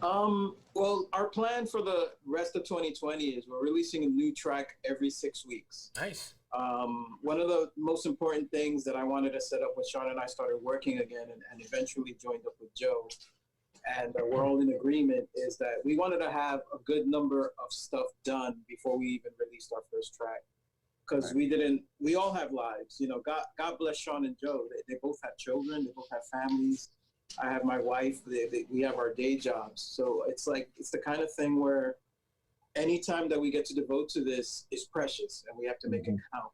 S9: Well, our plan for the rest of 2020 is we're releasing a new track every 6 weeks.
S1: Nice.
S9: One of the most important things that I wanted to set up when Sean and I started working again and eventually joined up with Joe, and we're all in agreement, is that we wanted to have a good number of stuff done before we even released our first track. Because we all have lives, you know, God bless Sean and Joe. They both have children, they both have families. I have my wife, we have our day jobs. So it's the kind of thing where anytime that we get to devote to this is precious, and we have to make it count.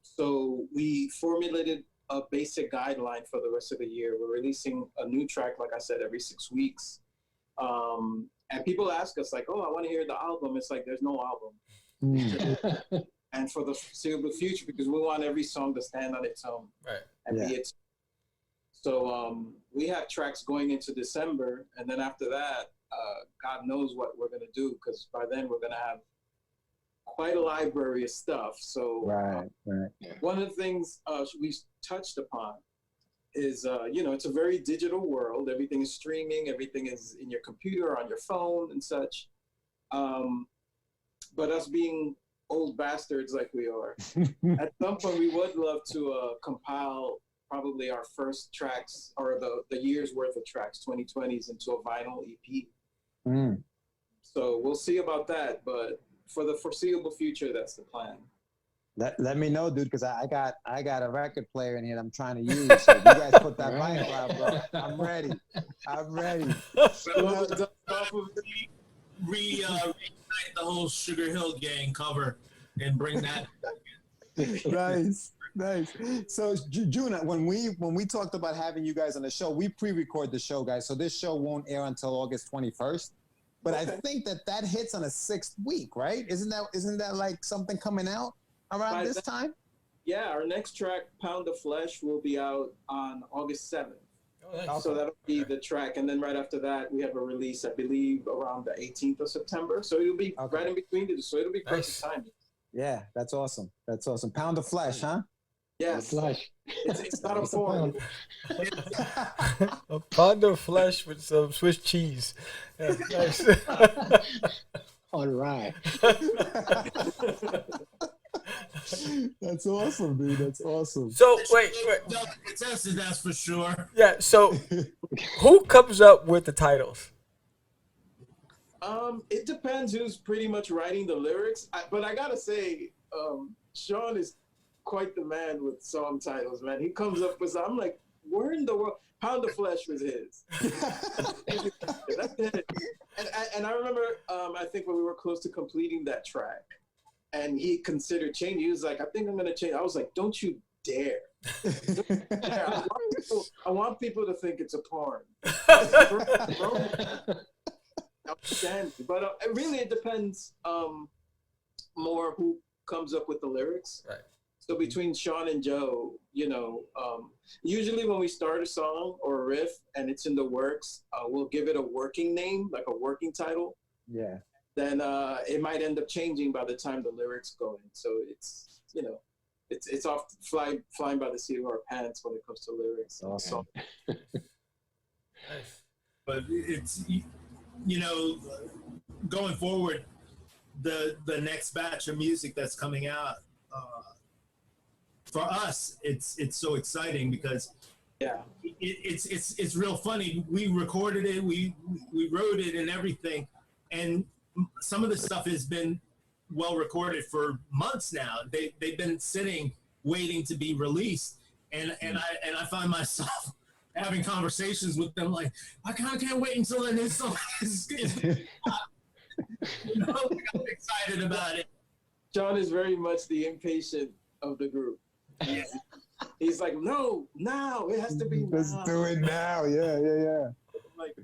S9: So we formulated a basic guideline for the rest of the year. We're releasing a new track, like I said, every 6 weeks. And people ask us like, oh, I want to hear the album. It's like, there's no album. And for the foreseeable future, because we want every song to stand on its own and be its. So we have tracks going into December, and then after that, God knows what we're going to do, because by then we're going to have quite a library of stuff. So one of the things we touched upon is, you know, it's a very digital world. Everything is streaming. Everything is in your computer, on your phone and such. But us being old bastards like we are, at some point we would love to compile probably our first tracks, or the year's worth of tracks, 2020s, into a vinyl EP. So we'll see about that, but for the foreseeable future, that's the plan.
S2: Let me know, dude, because I got a record player in here that I'm trying to use. So you guys put that vinyl out, bro. I'm ready.
S8: So reignite the whole Sugar Hill Gang cover and bring that.
S2: Nice. So June, when we talked about having you guys on the show, we pre-record the show, guys. So this show won't air until August 21st. But I think that hits on a 6th week, right? Isn't that like something coming out around this time?
S9: Yeah, our next track, Pound of Flesh, will be out on August 7th.
S1: Nice.
S9: So that'll be the track, and then right after that, we have a release, I believe, around the 18th of September. So it'll be right in between it. So it'll be perfect timing.
S2: Yeah, that's awesome. Pound of Flesh, huh?
S9: Yes. It's not a form.
S1: A pound of flesh with some Swiss cheese. Yeah, nice.
S10: All right.
S2: That's awesome, dude. That's awesome.
S1: So wait.
S8: That's for sure.
S1: Yeah. So who comes up with the titles?
S9: It depends who's pretty much writing the lyrics. But I gotta say, Sean is quite the man with song titles, man. He comes up with, I'm like, where in the world? Pound of Flesh was his. That's it. And I remember, I think when we were close to completing that track, and he considered changing. He was like, "I think I'm gonna change." I was like, "Don't you dare!" I want people to think it's a porn. Outstanding. But it depends more who comes up with the lyrics.
S1: Right.
S9: So between Sean and Joe, usually when we start a song or a riff and it's in the works, we'll give it a working name, like a working title.
S6: Yeah.
S9: Then it might end up changing by the time the lyrics go in. So it's, it's off flying by the seat of our pants when it comes to lyrics.
S6: Okay.
S9: So,
S8: But it's, going forward, the next batch of music that's coming out, for us, it's so exciting because it's real funny. We recorded it, we wrote it and everything, and some of the stuff has been well recorded for months now. They've been sitting waiting to be released, and I find myself having conversations with them like, I can't wait until the new song is I'm excited about it.
S9: John is very much the impatient of the group. Yeah. He's like, no, now it has to be now.
S2: Let's do it now. Yeah.
S9: I'm like,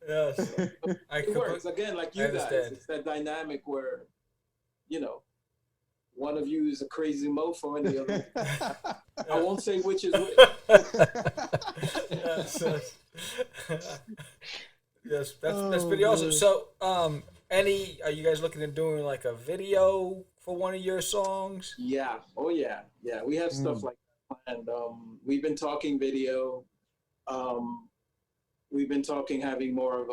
S1: Yes.
S9: it works again, like you guys. It's that dynamic where, one of you is a crazy mofo and the other. I won't say which is which.
S1: Yes, that's pretty awesome. So, are you guys looking at doing like a video for one of your songs?
S9: Yeah. Oh yeah. Yeah. We have stuff like that planned. We've been talking video. We've been talking having more of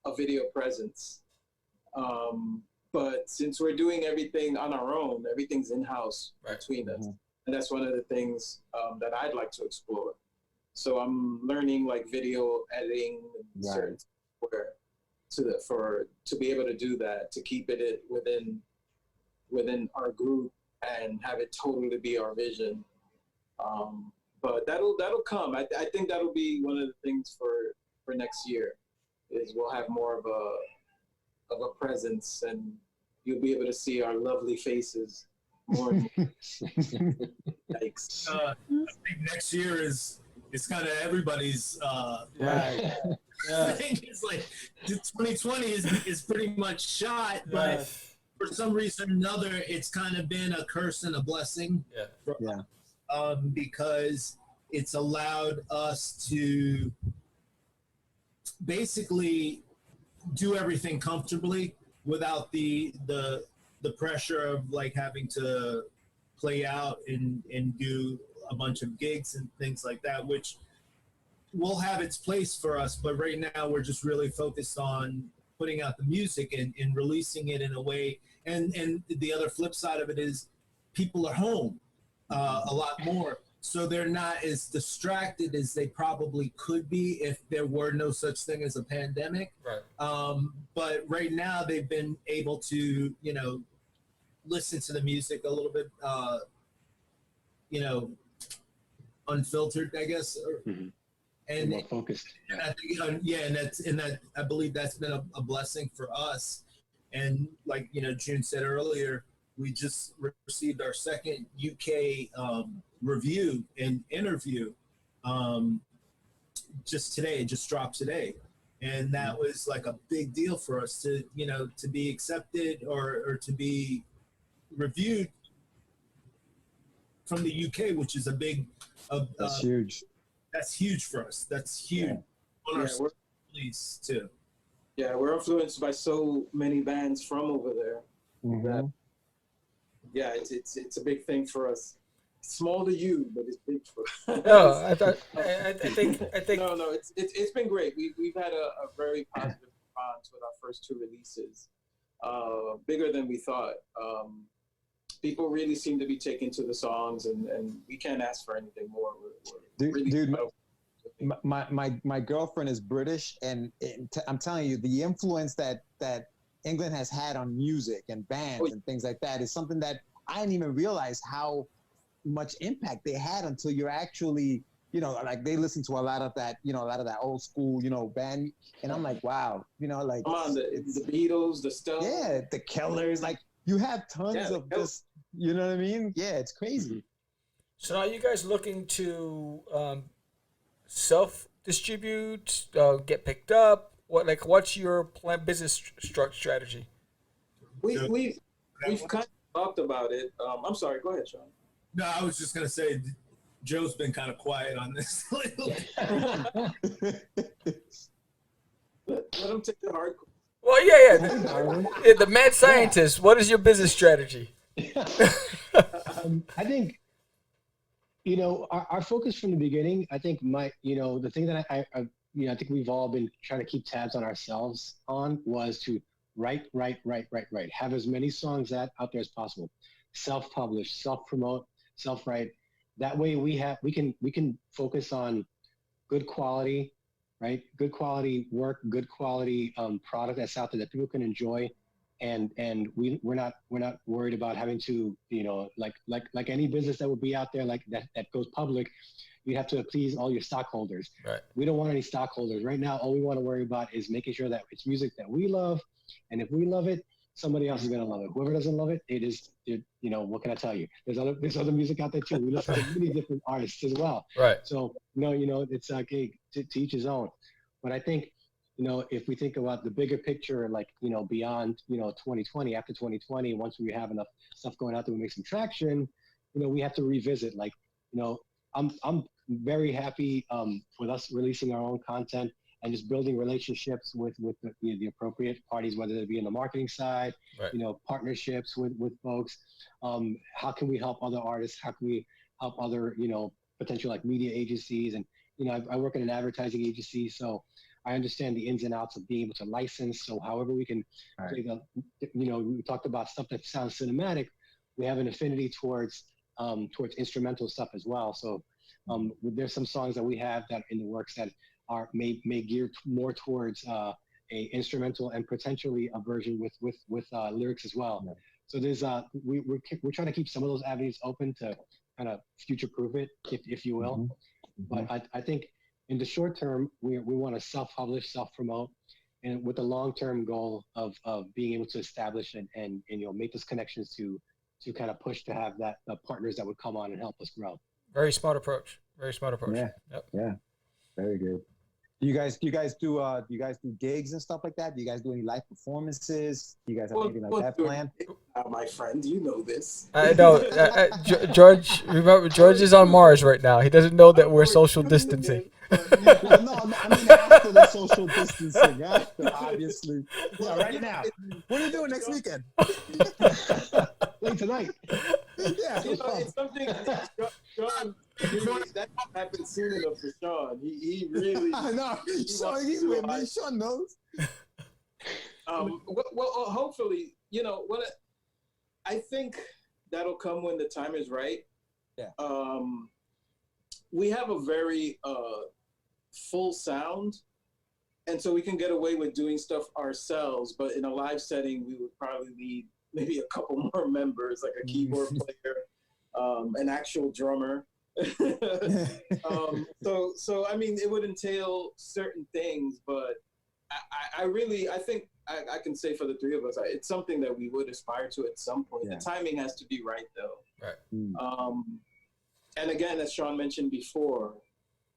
S9: a video presence. But since we're doing everything on our own, everything's in-house between us. And that's one of the things that I'd like to explore. So I'm learning like video editing and certain software to be able to do that, to keep it within our group and have it totally be our vision. But that'll come. I think that'll be one of the things for next year, is we'll have more of a presence, and you'll be able to see our lovely faces more. Yikes.
S8: I think next year is kind of everybody's thing. It's like 2020 is pretty much shot, but for some reason or another, it's kind of been a curse and a blessing for us, because it's allowed us to basically do everything comfortably without the pressure of like having to play out and do a bunch of gigs and things like that, which will have its place for us. But right now we're just really focused on putting out the music and releasing it in a way. And the other flip side of it is people are home a lot more. So they're not as distracted as they probably could be if there were no such thing as a pandemic.
S1: Right.
S8: But right now they've been able to, listen to the music a little bit, unfiltered, I guess, and
S10: more focused.
S8: And I think, I believe that's been a blessing for us. And like June said earlier, we just received our second UK review and interview just today. It just dropped today, and that was like a big deal for us to to be accepted or to be reviewed from the UK, which is a big
S2: that's huge.
S8: That's huge for us. That's huge on our release too.
S9: Yeah, we're influenced by so many bands from over there. That, it's a big thing for us. It's small to you, but it's big for us.
S1: No, I think.
S9: No, it's been great. We've had a very positive response with our first two releases, bigger than we thought. People really seem to be taking to the songs, and we can't ask for anything more.
S2: My girlfriend is British, and I'm telling you, the influence that England has had on music and bands and things like that is something that I didn't even realize how much impact they had until you're actually like they listen to a lot of that, a lot of that old school, band. And I'm like, wow, like
S9: come on, the Beatles, the Stones.
S2: Yeah, the Killers. Like you have tons of this, you know what I mean? Yeah, it's crazy.
S1: So now you guys looking to self-distribute, get picked up? What's your business strategy?
S9: We've kind of talked about it. I'm sorry, go ahead, Sean.
S8: No, I was just gonna say, Joe's been kind of quiet on this lately.
S9: Let him take the hard.
S1: Well, yeah. The mad scientist. What is your business strategy?
S10: I think, our focus from the beginning. I think the thing that I think we've all been trying to keep tabs on ourselves on was to write. Have as many songs out there as possible. Self-publish, self-promote, self-write. That way we can focus on good quality, right? Good quality work, good quality product that's out there that people can enjoy, and we're not worried about having to, like any business that would be out there like that goes public. You have to please all your stockholders. Right. We don't want any stockholders right now. All we want to worry about is making sure that it's music that we love, and if we love it, somebody else is gonna love it. Whoever doesn't love it, what can I tell you? There's other music out there too. We listen to many different artists as well. Right. So it's okay to each his own. But I think, if we think about the bigger picture, like beyond 2020, after 2020, once we have enough stuff going out there, we make some traction. We have to revisit. Like, I'm very happy with us releasing our own content and just building relationships with the appropriate parties, whether it be in the marketing side, right. Partnerships with folks. How can we help other artists? How can we help other, potential like media agencies? And, I work in an advertising agency, so I understand the ins and outs of being able to license. So however we can, right. We talked about stuff that sounds cinematic. We have an affinity towards instrumental stuff as well. So there's some songs that we have that in the works that are may gear more towards a instrumental and potentially a version with lyrics as well. Yeah. So there's we're trying to keep some of those avenues open to kind of future proof it, if you will. Mm-hmm. But I think in the short term we want to self-publish, self-promote, and with the long-term goal of being able to establish and make those connections to kind of push to have the partners that would come on and help us grow.
S1: Very smart approach.
S2: Yeah. Yep. Yeah. Very good. Do you guys do gigs and stuff like that? Do you guys do any live performances? Do you guys have anything like that planned?
S9: My friend, you know this.
S1: I know. George, remember, George is on Mars right now. He doesn't know that we're social distancing.
S2: No, I mean after the social distancing. After, obviously. Yeah, right now. What are you doing next weekend?
S10: Tonight.
S2: Yeah,
S9: it's something. Sean, that happened soon enough for Sean. He really.
S2: I know. He's with me. Sean knows.
S9: Well, hopefully, I think that'll come when the time is right.
S2: Yeah.
S9: We have a very full sound, and so we can get away with doing stuff ourselves. But in a live setting, we would probably need maybe a couple more members, like a keyboard player, an actual drummer. So I mean, it would entail certain things, but I think I can say for the three of us, it's something that we would aspire to at some point. Yeah. The timing has to be right, though. Right. And again, as Sean mentioned before,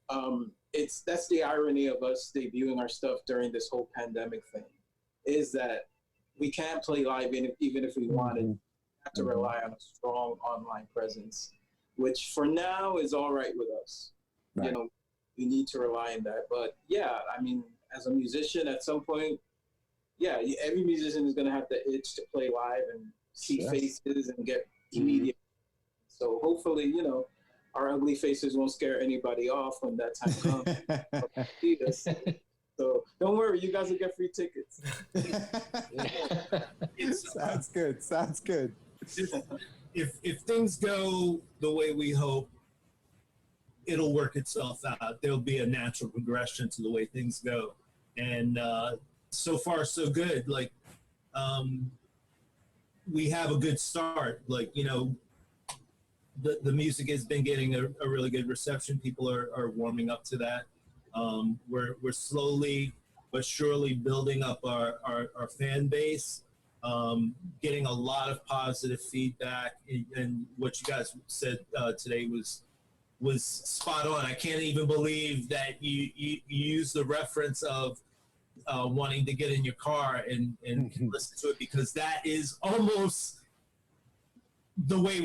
S9: that's the irony of us debuting our stuff during this whole pandemic thing, is that we can't play live even if we wanted. We have to rely on a strong online presence, which for now is all right with us. Right. We need to rely on that. But yeah, I mean, as a musician, at some point, yeah, every musician is going to have the itch to play live and see faces and get immediate. So hopefully, our ugly faces won't scare anybody off when that time comes. So don't worry, you guys will get free tickets.
S2: Sounds good.
S8: If things go the way we hope, it'll work itself out. There'll be a natural progression to the way things go. And so far, so good. Like, we have a good start. Like, the music has been getting a really good reception. People are warming up to that. We're slowly but surely building up our fan base, getting a lot of positive feedback, and what you guys said today was spot on. I can't even believe that you used the reference of wanting to get in your car and listen to it, because that is almost the way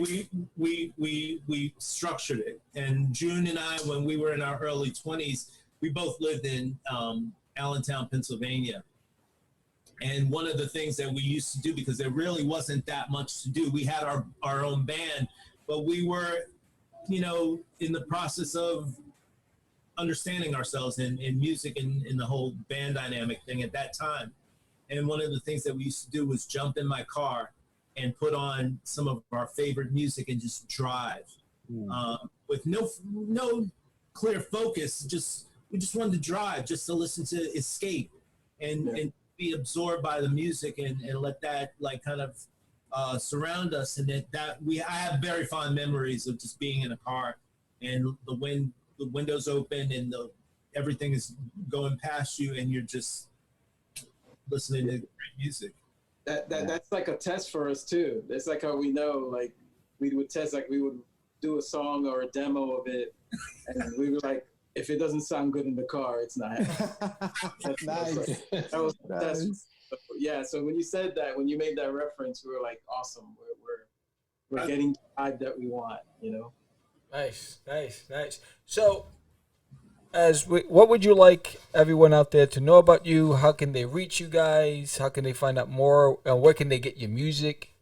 S8: we structured it. And June and I, when we were in our early 20s, we both lived in Allentown, Pennsylvania. And one of the things that we used to do, because there really wasn't that much to do, we had our own band, but we were, you know, in the process of understanding ourselves in music and in the whole band dynamic thing at that time. And one of the things that we used to do was jump in my car and put on some of our favorite music and just drive with no clear focus. We just wanted to drive, just to listen to Escape and be absorbed by the music and let that like kind of surround us. And I have very fond memories of just being in a car and the windows open and everything is going past you and you're just listening to great music.
S9: That's like a test for us too. That's like how we know, like we would test, like we would do a song or a demo of it, and we were like, if it doesn't sound good in the car, it's not happening.
S2: Nice.
S9: That was nice. Yeah. So when you said that, when you made that reference, we were like, awesome. We're getting the vibe that we want, you know.
S1: Nice. So, what would you like everyone out there to know about you? How can they reach you guys? How can they find out more? Where can they get your music?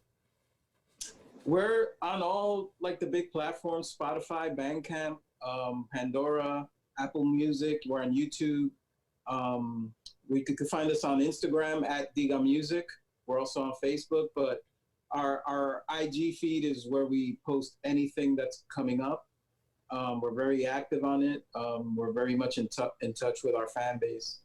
S9: We're on all like the big platforms: Spotify, Bandcamp, Pandora, Apple Music. We're on YouTube. We could find us on Instagram at DIGA Music. We're also on Facebook, but our IG feed is where we post anything that's coming up. We're very active on it. We're very much in touch with our fan base.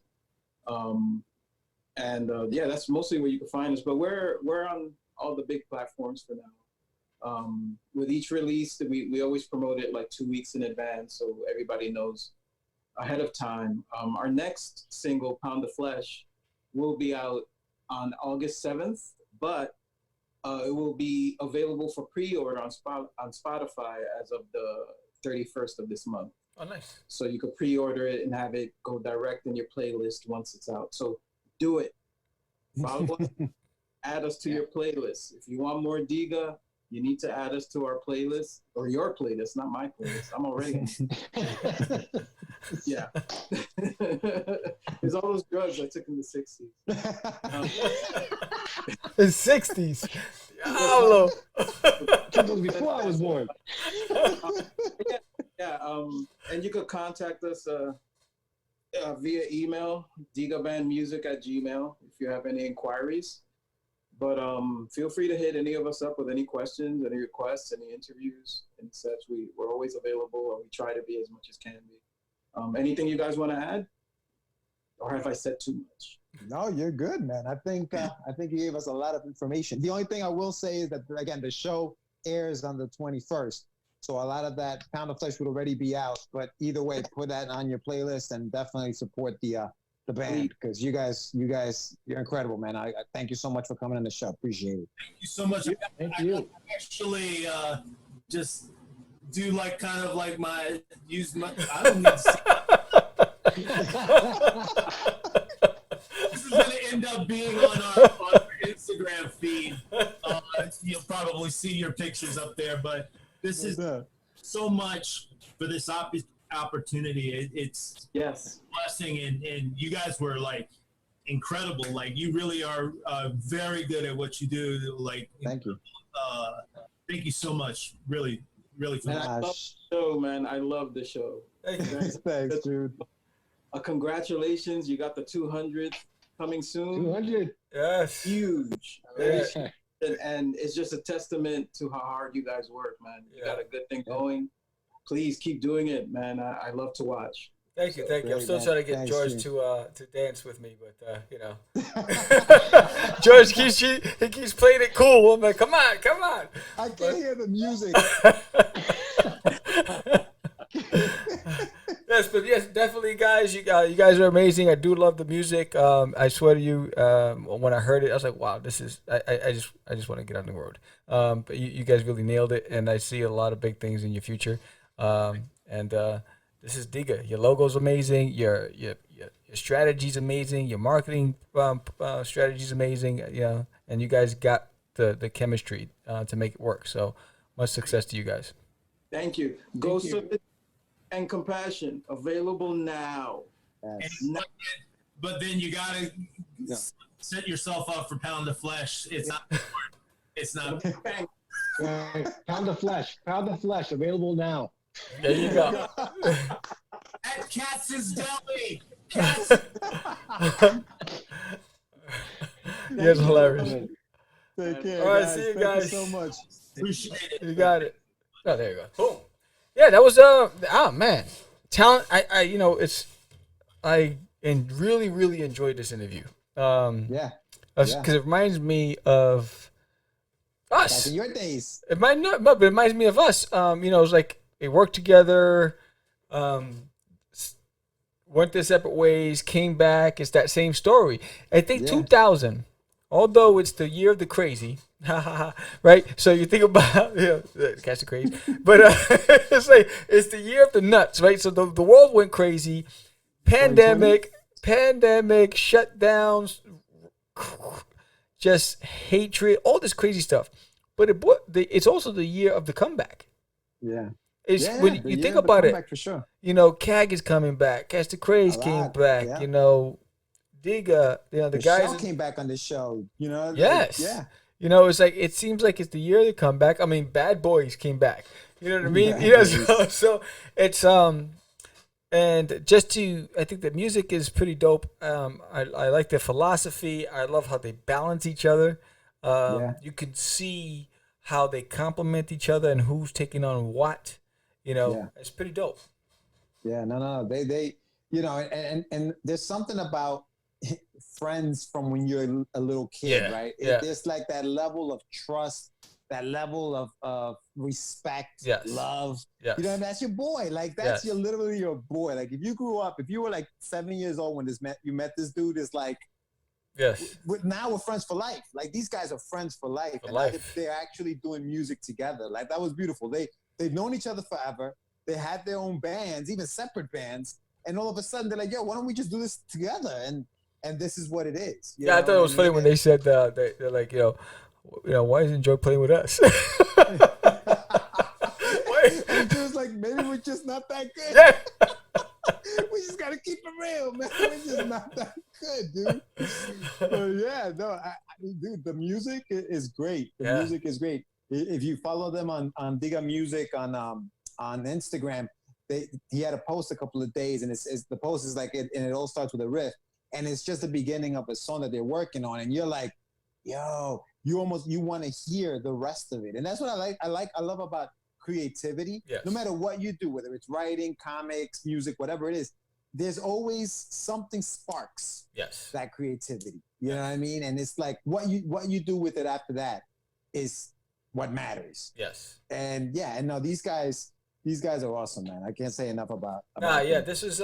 S9: Yeah, that's mostly where you can find us, but we're on all the big platforms for now. With each release, we always promote it like 2 weeks in advance, so everybody knows ahead of time. Our next single, Pound the Flesh, will be out on August 7th, but it will be available for pre-order on Spotify as of the 31st of this month.
S1: Oh, nice.
S9: So you could pre-order it and have it go direct in your playlist once it's out. So do it. Follow us. Add us to your playlist. If you want more DIGA, you need to add us to our playlist, or your playlist, not my playlist. I'm already. Yeah. There's all those drugs I took in the 60s.
S1: The 60s. Hello.
S10: Took those before I was born.
S9: And you could contact us via email, digabandmusic@gmail.com, if you have any inquiries. But feel free to hit any of us up with any questions, any requests, any interviews and such. We're always available, or we try to be as much as can be. Anything you guys want to add? Or have I said too much?
S2: No, you're good, man. I think you gave us a lot of information. The only thing I will say is that, again, the show airs on the 21st. So a lot of that Pound of Flesh would already be out. But either way, put that on your playlist and definitely support the band, because you guys, you're incredible, man. I thank you so much for coming on the show. Appreciate it.
S8: Thank you so much.
S10: Thank you.
S8: I actually just do like kind of like I don't need to see. This is going to end up being on our Instagram feed. You'll probably see your pictures up there, but this is so much for this opportunity. It's
S9: yes,
S8: a blessing, and you guys were like incredible. Like, you really are very good at what you do. Like,
S2: thank you.
S8: Thank you so much. Really, really
S9: man, I love the show, man. I love the show.
S2: Thanks, dude.
S9: Congratulations, you got the 200th coming soon.
S10: 200.
S1: Yes.
S9: Huge.
S10: Yes.
S9: And it's just a testament to how hard you guys work, man. You got a good thing going. Please keep doing it, man. I love to watch.
S1: Thank you. I'm
S2: Great,
S1: still
S2: man.
S1: trying to get
S2: Thanks,
S1: George
S2: Gene.
S1: to dance with me, but George he keeps playing it cool. I'm like, come on.
S2: I can't hear the music.
S1: Yes, but yes, definitely, guys. You guys are amazing. I do love the music. I swear to you, when I heard it, I was like, wow, this is. I just want to get on the road. But you guys really nailed it, and I see a lot of big things in your future. This is DIGA. Your logo's amazing. Your strategy's amazing. Your marketing strategy's amazing. And you guys got the chemistry to make it work. So much success to you guys.
S9: Thank you. Ghost of it and Compassion available now.
S8: But then you gotta set yourself up for Pound of Flesh. It's not. It's not.
S10: Pound of Flesh available now.
S1: There you go.
S8: At Katz's Deli.
S1: That's hilarious.
S2: Take care,
S1: All right,
S2: guys.
S1: see you
S2: Thank
S1: guys.
S2: you so much.
S8: Appreciate it.
S1: You got it. Oh, there you go. Boom. Yeah, that was man, talent. I really enjoyed this interview.
S2: Yeah.
S1: Because it reminds me of us.
S2: Back in your days.
S1: It might not, but it reminds me of us. It's like they worked together, went their separate ways, came back. It's that same story. I think 2000, although it's the year of the crazy, right? So you think about catch the craze, but it's like it's the year of the nuts, right? So the world went crazy, pandemic, shutdowns, just hatred, all this crazy stuff. But it's also the year of the comeback.
S2: Yeah.
S1: When you think about it,
S2: for sure.
S1: CAG is coming back. Catch the Craze came back.
S2: Yeah.
S1: DIGA, the guys
S2: came back on the show.
S1: Yes.
S2: Yeah.
S1: It's like it seems like it's the year of the comeback. I mean, Bad Boys came back. You know what I mean? So it's and I think the music is pretty dope. I like their philosophy. I love how they balance each other. You can see how they complement each other and who's taking on what. It's pretty dope.
S2: Yeah, no. They and there's something about friends from when you're a little kid, right? There's like that level of trust, that level of respect, love.
S1: Yes.
S2: That's your boy. Like that's literally your boy. Like if you grew up, if you were like 7 years old when you met this dude, it's like now we're friends for life. Like these guys are friends for life. They're actually doing music together. Like that was beautiful. They've known each other forever. They had their own bands, even separate bands. And all of a sudden they're like, yo, why don't we just do this together? And this is what it is.
S1: I thought it was funny when they said they're like, why isn't Joe playing with us?
S2: And just like, maybe we're just not that good.
S1: Yeah.
S2: We just gotta keep it real, man. We're just not that good, dude. Dude, the music is great. The music is great. If you follow them on DIGA Music on Instagram, he had a post a couple of days, and the post is like and it all starts with a riff, and it's just the beginning of a song that they're working on, and you're like, yo, you want to hear the rest of it, and that's what I love about creativity. No matter what you do, whether it's writing, comics, music, whatever it is, there's always something sparks that creativity. You know what I mean? And it's like what you do with it after that is what matters.
S1: Yes.
S2: And no, these guys are awesome, man. I can't say enough about
S1: them. This is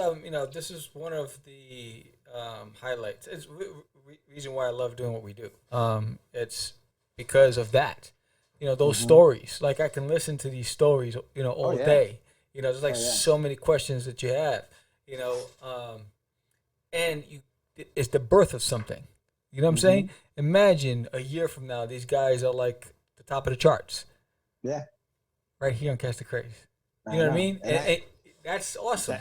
S1: this is one of the highlights. It's reason why I love doing what we do. It's because of that. Those stories. Like I can listen to these stories, all day. There's like so many questions that you have. And it's the birth of something. You know what I'm saying? Imagine a year from now, these guys are like the top of the charts.
S2: Yeah.
S1: Right here on Catch the Craze. You know what I mean? And that's awesome.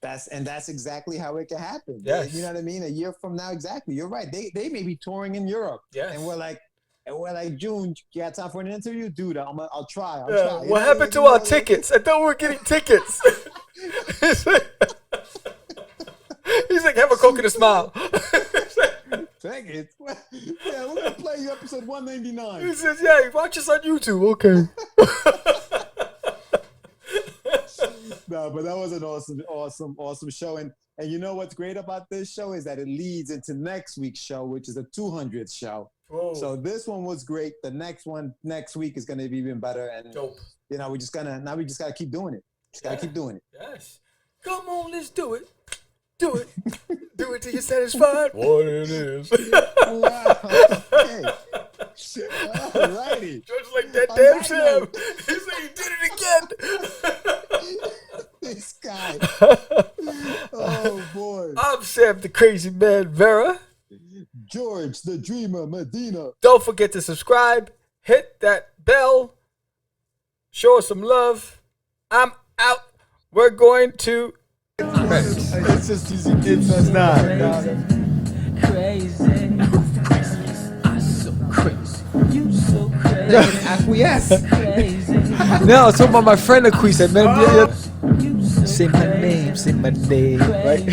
S2: That's exactly how it can happen.
S1: Yes.
S2: You know what I mean? A year from now, exactly. You're right. They may be touring in Europe.
S1: Yes.
S2: And we're like, June, you got time for an interview? Dude, I'll try.
S1: What happened to our tickets? I thought we were getting tickets. He's like, have a Coke and a smile.
S2: Tickets? Yeah, we're going to play you episode 199.
S1: He says, watch us on YouTube. Okay.
S2: No, but that was an awesome show. And you know what's great about this show is that it leads into next week's show, which is the 200th show. Whoa. So this one was great. The next one next week is going to be even better. And dope. You know, we just gotta keep doing it. Just gotta keep doing it.
S1: Yes. Come on, let's do it. Do it. Do it till you're satisfied. What it is.
S2: Wow. Okay. All righty.
S1: Just like that damn Sam. He said he did it again.
S2: This guy. Oh, boy.
S1: I'm Sam the Crazy Man Vera.
S2: George the Dreamer Medina.
S1: Don't forget to subscribe. Hit that bell. Show us some love. I'm out. We're going to...
S2: It's just easy. It's not.
S4: Crazy. I'm so crazy. You so crazy.
S1: Acquiesce. No, it's talking about my friend Acquiesce. Say my name, right?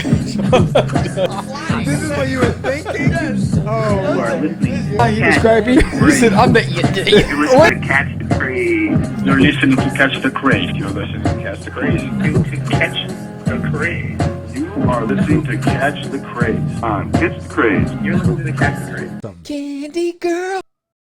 S1: This is what you were thinking? Yes. Oh, you describe me? You said I'm the idiot.
S11: What? Catch the Craze. You're listening to Catch the Craze. You're listening to Catch the Craze. To Catch the Craze. You are listening to Catch the Craze on Catch the Craze. You're listening to Catch the Craze.
S1: Candy girl.